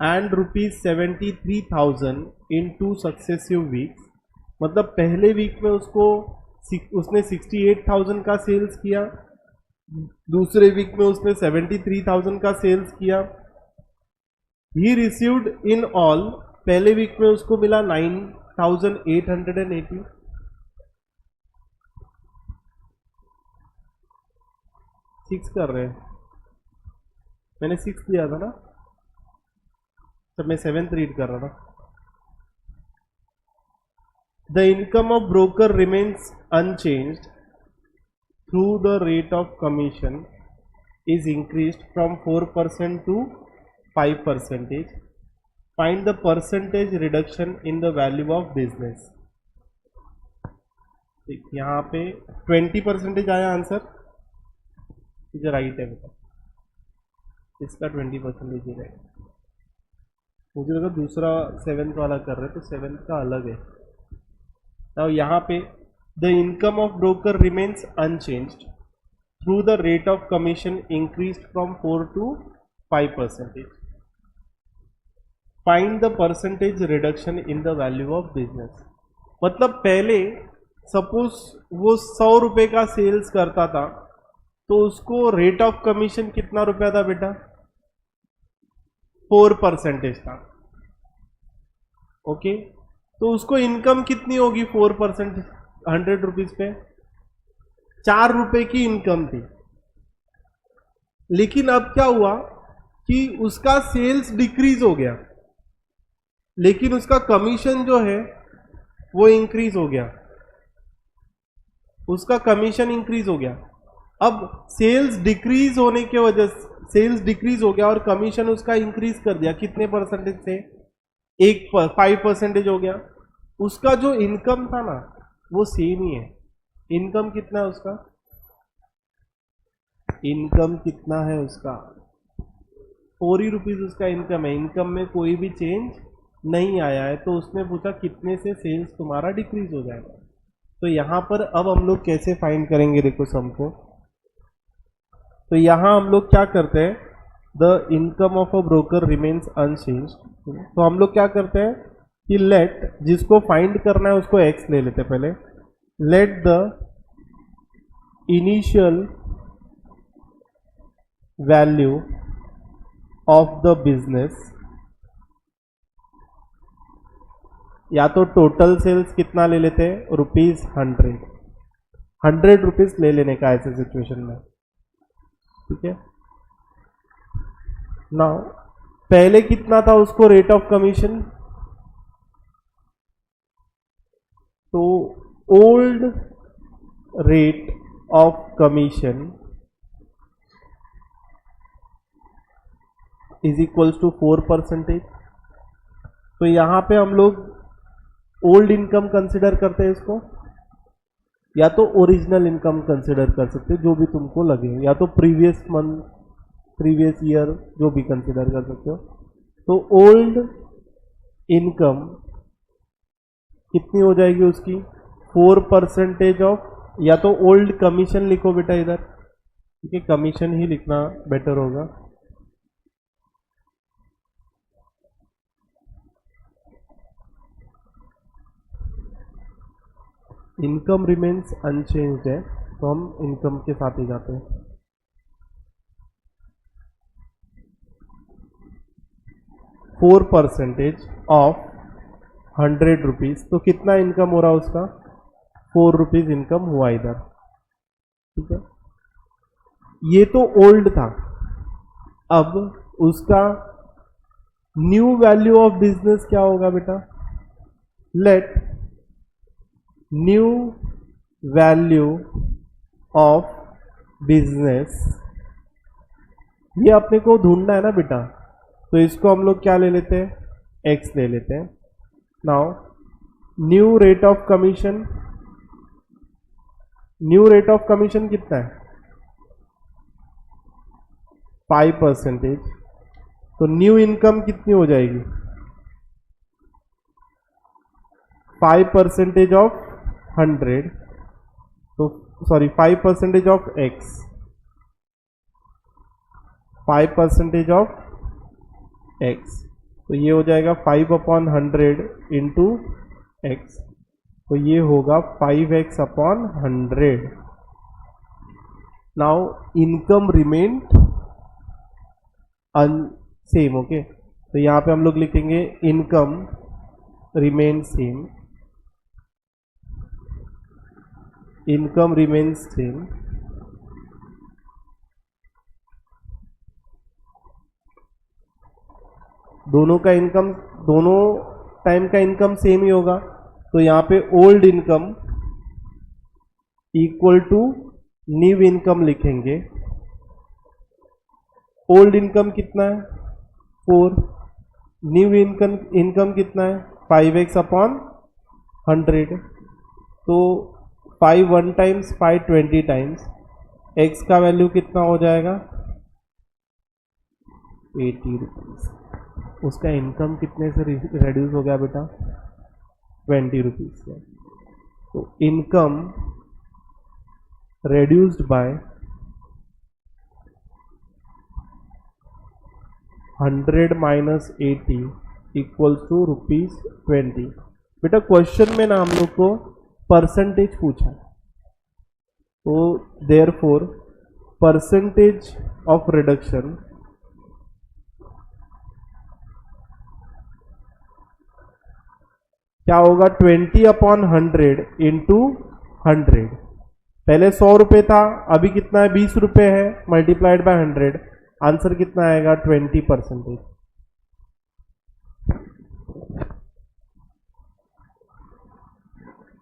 and rupees 73,000 in 2 successive weeks, मतलब पहले वीक में उसने 68,000 का सेल्स किया, दूसरे वीक में उसने 73,000 का सेल्स किया। ही रिसीव्ड इन ऑल, पहले वीक में उसको मिला 9,880, सिक्स कर रहे हैं, मैंने 6 दिया था ना, तब मैं 7th रीड कर रहा था। The income of broker remains unchanged through the rate of commission is increased from 4% to 5%। Find the percentage reduction in the value of business. यहाँ पे 20% आया आंसर, जो राइट है बेटा, इसका 20% ही रहेगा। मुझे लगा दूसरा 7th वाला कर रहे, तो 7th का अलग है। नाउ यहाँ पे the income of broker remains unchanged through the rate of commission increased from 4 to 5%। Find the percentage reduction in the value of business. मतलब पहले सपोज वो 100 रुपये का सेल्स करता था, तो उसको रेट ऑफ कमीशन कितना रुपया था बेटा? 4% था, ओके? तो उसको इनकम कितनी होगी 4%, 100 रुपीज पे 4 रुपए की इनकम थी। लेकिन अब क्या हुआ कि उसका सेल्स डिक्रीज हो गया, लेकिन उसका कमीशन जो है वो इंक्रीज हो गया, उसका कमीशन इंक्रीज हो गया। अब सेल्स डिक्रीज होने के वजह से सेल्स डिक्रीज हो गया और कमीशन उसका इंक्रीज कर दिया, कितने परसेंटेज से? 5% हो गया। उसका जो इनकम था ना वो सेम ही है। इनकम कितना है उसका? इनकम कितना है उसका? 4 रुपीज उसका इनकम है। इनकम में कोई भी चेंज नहीं आया है, तो उसने पूछा कितने से सेल्स तुम्हारा डिक्रीज हो जाएगा। तो यहां पर अब हम लोग कैसे फाइंड करेंगे, देखो सम को। तो यहां हम लोग क्या करते हैं, the income of a broker remains unchanged, तो हम लोग क्या करते हैं कि लेट, जिसको फाइंड करना है उसको एक्स ले लेते हैं पहले। Let the initial value of the business, या तो टोटल सेल्स कितना ले लेते हैं, ₹100। ₹100 ले लेने का ऐसे सिचुएशन में, ठीक है। नाउ पहले कितना था उसको रेट ऑफ कमीशन, तो old rate of commission is equals to 4%। तो यहां पे हम लोग ओल्ड इनकम कंसिडर करते हैं इसको, या तो ओरिजिनल इनकम कंसिडर कर सकते हैं, जो भी तुमको लगे, या तो प्रीवियस मंथ, प्रीवियस ईयर, जो भी कंसिडर कर सकते हो। तो ओल्ड इनकम कितनी हो जाएगी उसकी, 4% ऑफ, या तो ओल्ड कमीशन लिखो बेटा इधर, ठीक है, कमीशन ही लिखना बेटर होगा। इनकम रिमेन्स अनचेंज्ड है, तो हम इनकम के साथ ही जाते हैं। %4 ऑफ ₹100, तो कितना इनकम हो रहा है उसका, ₹4 इनकम हुआ इधर, ठीक है। ये तो ओल्ड था, अब उसका न्यू वैल्यू ऑफ बिजनेस क्या होगा बेटा, let new value of business, ये अपने को ढूंढना है ना बेटा, तो इसको हम लोग क्या ले लेते हैं, x ले लेते हैं। Now new rate of commission, new rate of commission कितना है, 5%। तो न्यू इनकम कितनी हो जाएगी, 5% ऑफ 100, तो sorry 5% of x, 5% of x, तो ये हो जाएगा 5/100 इंटू x, तो ये होगा 5x/100। Now income remain same, okay, तो यहां पे हम लोग लिखेंगे income remain same, income remains same, दोनों का इनकम, दोनों टाइम का इनकम सेम ही होगा, तो यहाँ पे old income equal to new income लिखेंगे। ओल्ड इनकम कितना है, 4, न्यू इनकम कितना है, 5x/100, तो 5 1 टाइम्स, 5 20 टाइम्स, x का वैल्यू कितना हो जाएगा, ₹80। उसका इनकम कितने से रेड्यूस हो गया बेटा, ₹20 से। तो income reduced by 100 minus 80 equals to ₹20। बेटा क्वेश्चन में ना हम लोग को परसेंटेज पूछा, तो देयरफॉर परसेंटेज ऑफ रिडक्शन क्या होगा, 20/100 इंटू 100। पहले ₹100 था, अभी कितना है, ₹20 है, मल्टीप्लाइड बाय 100, आंसर कितना आएगा, 20%।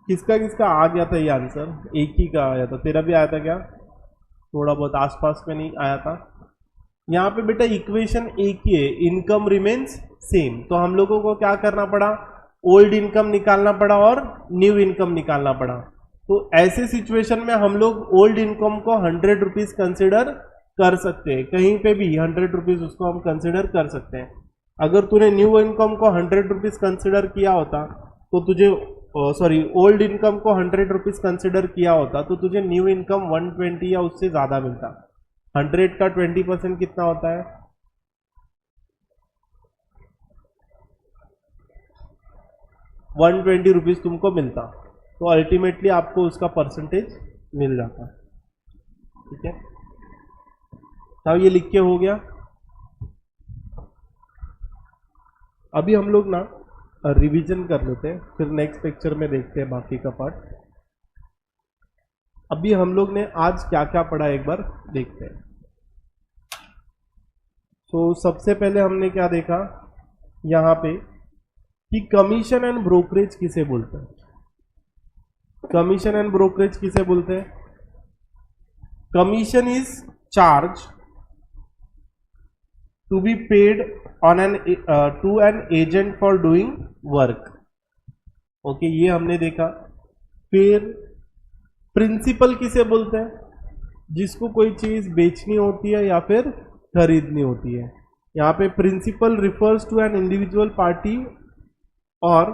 किसका किसका आ गया था ये आंसर, एक ही का आया था, तेरा भी आया था क्या, थोड़ा बहुत आसपास में नहीं आया था। यहाँ पे बेटा इक्वेशन एक ही है, इनकम रिमेन्स सेम, तो हम लोगों को क्या करना पड़ा, ओल्ड इनकम निकालना पड़ा और न्यू इनकम निकालना पड़ा। तो ऐसे सिचुएशन में हम लोग ओल्ड इनकम को ₹100 कंसिडर कर सकते हैं, कहीं पे भी ₹100 उसको हम कंसिडर कर सकते हैं। अगर तूने न्यू इनकम को ₹100 कंसिडर किया होता तो तुझे, सॉरी, ओल्ड इनकम को ₹100 कंसिडर किया होता तो तुझे न्यू इनकम 120 या उससे ज़्यादा मिलता। 100 का 20% कितना होता है, 120 रुपीज़ तुमको मिलता, तो अल्टीमेटली आपको उसका परसेंटेज मिल जाता। ठीक है, तब ये लिख के हो गया। अभी हम लोग ना रिवीजन कर लेते हैं, फिर नेक्स्ट लेक्चर में देखते हैं बाकी का पार्ट। अभी हम लोग ने आज क्या क्या पढ़ा एक बार देखते हैं। तो सबसे पहले हमने क्या देखा यहाँ पे कि कमीशन एंड ब्रोकरेज किसे बोलते हैं। कमीशन एंड ब्रोकरेज किसे बोलते हैं? Commission is charge to be paid on an to an agent for doing work. Okay, ये हमने देखा। फिर प्रिंसिपल किसे बोलते हैं? जिसको कोई चीज बेचनी होती है या फिर खरीदनी होती है। यहाँ पे principal refers to an individual party और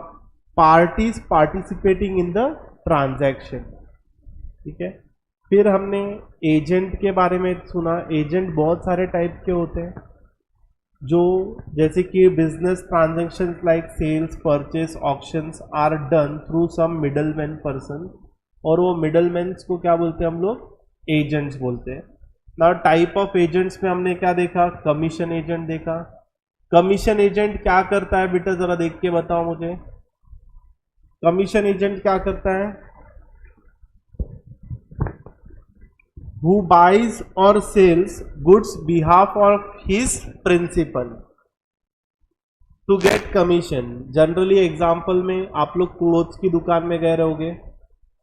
parties participating in the transaction. ठीक है। फिर हमने एजेंट के बारे में सुना। एजेंट बहुत सारे टाइप के होते हैं, जो जैसे कि business transactions like sales, purchase, auctions are done through some middleman person, और वो मिडलमैन को क्या बोलते हैं हम लोग? एजेंट्स बोलते हैं। नाउ टाइप ऑफ एजेंट्स में हमने क्या देखा? कमीशन एजेंट देखा। कमीशन एजेंट क्या करता है बेटा, जरा देख के बताओ मुझे। कमीशन एजेंट क्या करता है? who buys or sells goods behalf of his principal to get commission। Generally example में आप लोग क्लोथ्स की दुकान में गए रहोगे,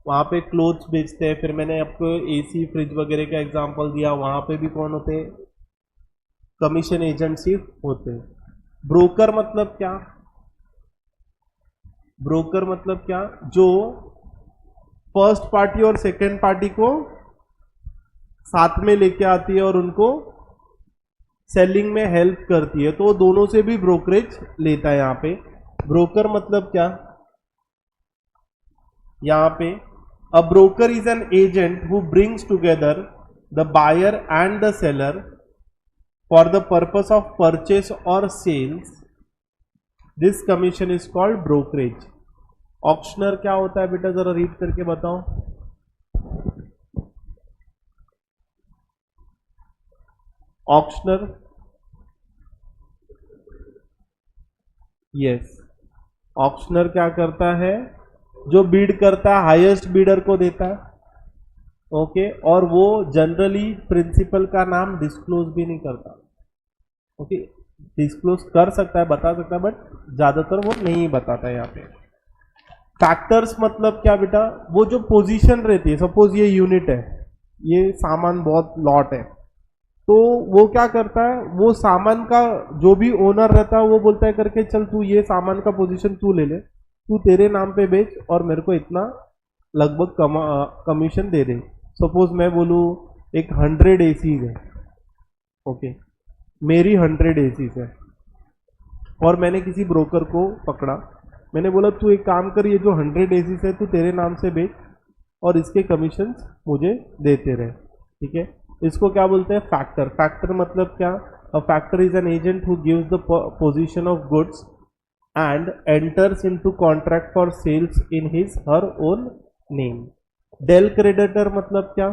वहाँ पे क्लोथ्स बेचते हैं। फिर मैंने आपको एसी फ्रिज वगैरह का एग्जाम्पल दिया, वहाँ पे भी कौन होते हैं? कमीशन एजेंट्स ही होते हैं। ब्रोकर मतलब क्या? ब्रोकर मतलब क्या? जो फर्स्ट पार्टी और सेकेंड पार्टी को साथ में लेके आती है और उनको सेलिंग में हेल्प करती है, तो दोनों से भी ब्रोकरेज लेता है। यहाँ पे ब्रोकर मतलब क्या? यहाँ पे a broker is an agent who brings together the buyer and the seller for the purpose of purchase और sales. This commission is called brokerage. Auctioneer क्या होता है बेटा, जरा रीड करके बताओ। ऑक्शनर, यस, ऑक्शनर क्या करता है? जो बीड करता है हाईएस्ट बीडर को देता है। ओके, और वो जनरली प्रिंसिपल का नाम डिस्क्लोज भी नहीं करता। ओके, डिस्क्लोज कर सकता है, बता सकता है, बट ज्यादातर वो नहीं बताता है। यहाँ पे फैक्टर्स मतलब क्या बेटा? वो जो पोजीशन रहती है, सपोज ये यूनिट है, ये सामान बहुत लॉट है, तो वो क्या करता है? वो सामान का जो भी ओनर रहता है वो बोलता है करके, चल तू ये सामान का पोजीशन तू ले ले, तू तेरे नाम पे बेच और मेरे को इतना लगभग कमीशन दे दे। सपोज मैं बोलूँ एक 100 एसीज है, ओके, मेरी 100 एसीज है, और मैंने किसी ब्रोकर को पकड़ा, मैंने बोला तू एक काम कर, ये जो 100 एसीज है तू तेरे नाम से बेच और इसके कमीशन मुझे देते रहे। ठीक है, इसको क्या बोलते हैं? फैक्टर। फैक्टर मतलब क्या? A factor is an agent who gives the position of goods and enters into contract for sales in his her own name. Del credere मतलब क्या?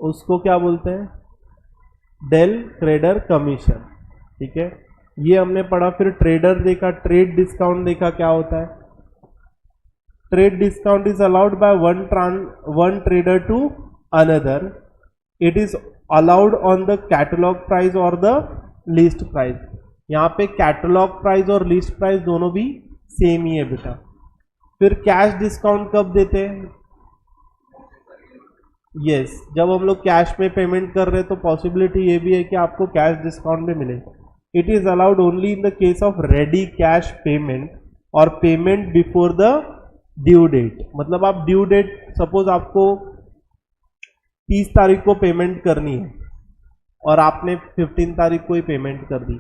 उसको क्या बोलते हैं? Del credere commission. ठीक है, ये हमने पढ़ा। फिर ट्रेडर देखा, ट्रेड डिस्काउंट देखा, क्या होता है? Trade discount is allowed by one trader to another. It is allowed on the catalogue price और द लिस्ट प्राइस। यहाँ पे कैटलॉग प्राइस और लिस्ट प्राइस दोनों भी सेम ही है बेटा। फिर कैश डिस्काउंट कब देते हैं? यस, जब हम लोग कैश में पेमेंट कर रहे हैं तो पॉसिबिलिटी ये भी है कि आपको कैश डिस्काउंट भी मिले। It is allowed only in the case of ready cash payment और payment before the due date. मतलब आप ड्यू डेट, सपोज आपको 30 तारीख को पेमेंट करनी है और आपने 15 तारीख को ही पेमेंट कर दी,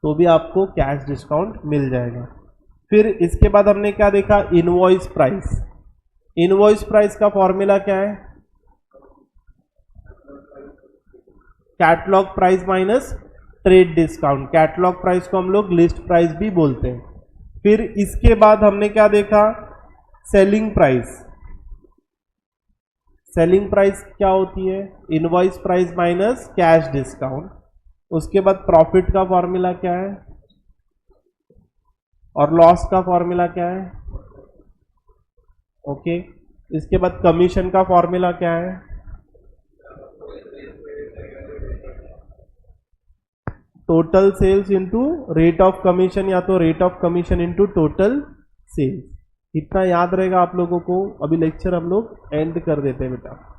तो भी आपको कैश डिस्काउंट मिल जाएगा। फिर इसके बाद हमने क्या देखा? Invoice price. इनवॉइस प्राइस का फॉर्मूला क्या है? Catalogue price minus trade discount. Catalogue price को हम लोग लिस्ट प्राइस भी बोलते हैं। फिर इसके बाद हमने क्या देखा? Selling price. सेलिंग प्राइस क्या होती है? Invoice price minus cash discount. उसके बाद प्रॉफिट का फॉर्मूला क्या है और लॉस का फॉर्मूला क्या है, ओके। इसके बाद कमीशन का फॉर्मूला क्या है, total sales into rate of commission या तो rate of commission into total sales. इतना याद रहेगा आप लोगों को। अभी लेक्चर हम लोग एंड कर देते हैं बेटा।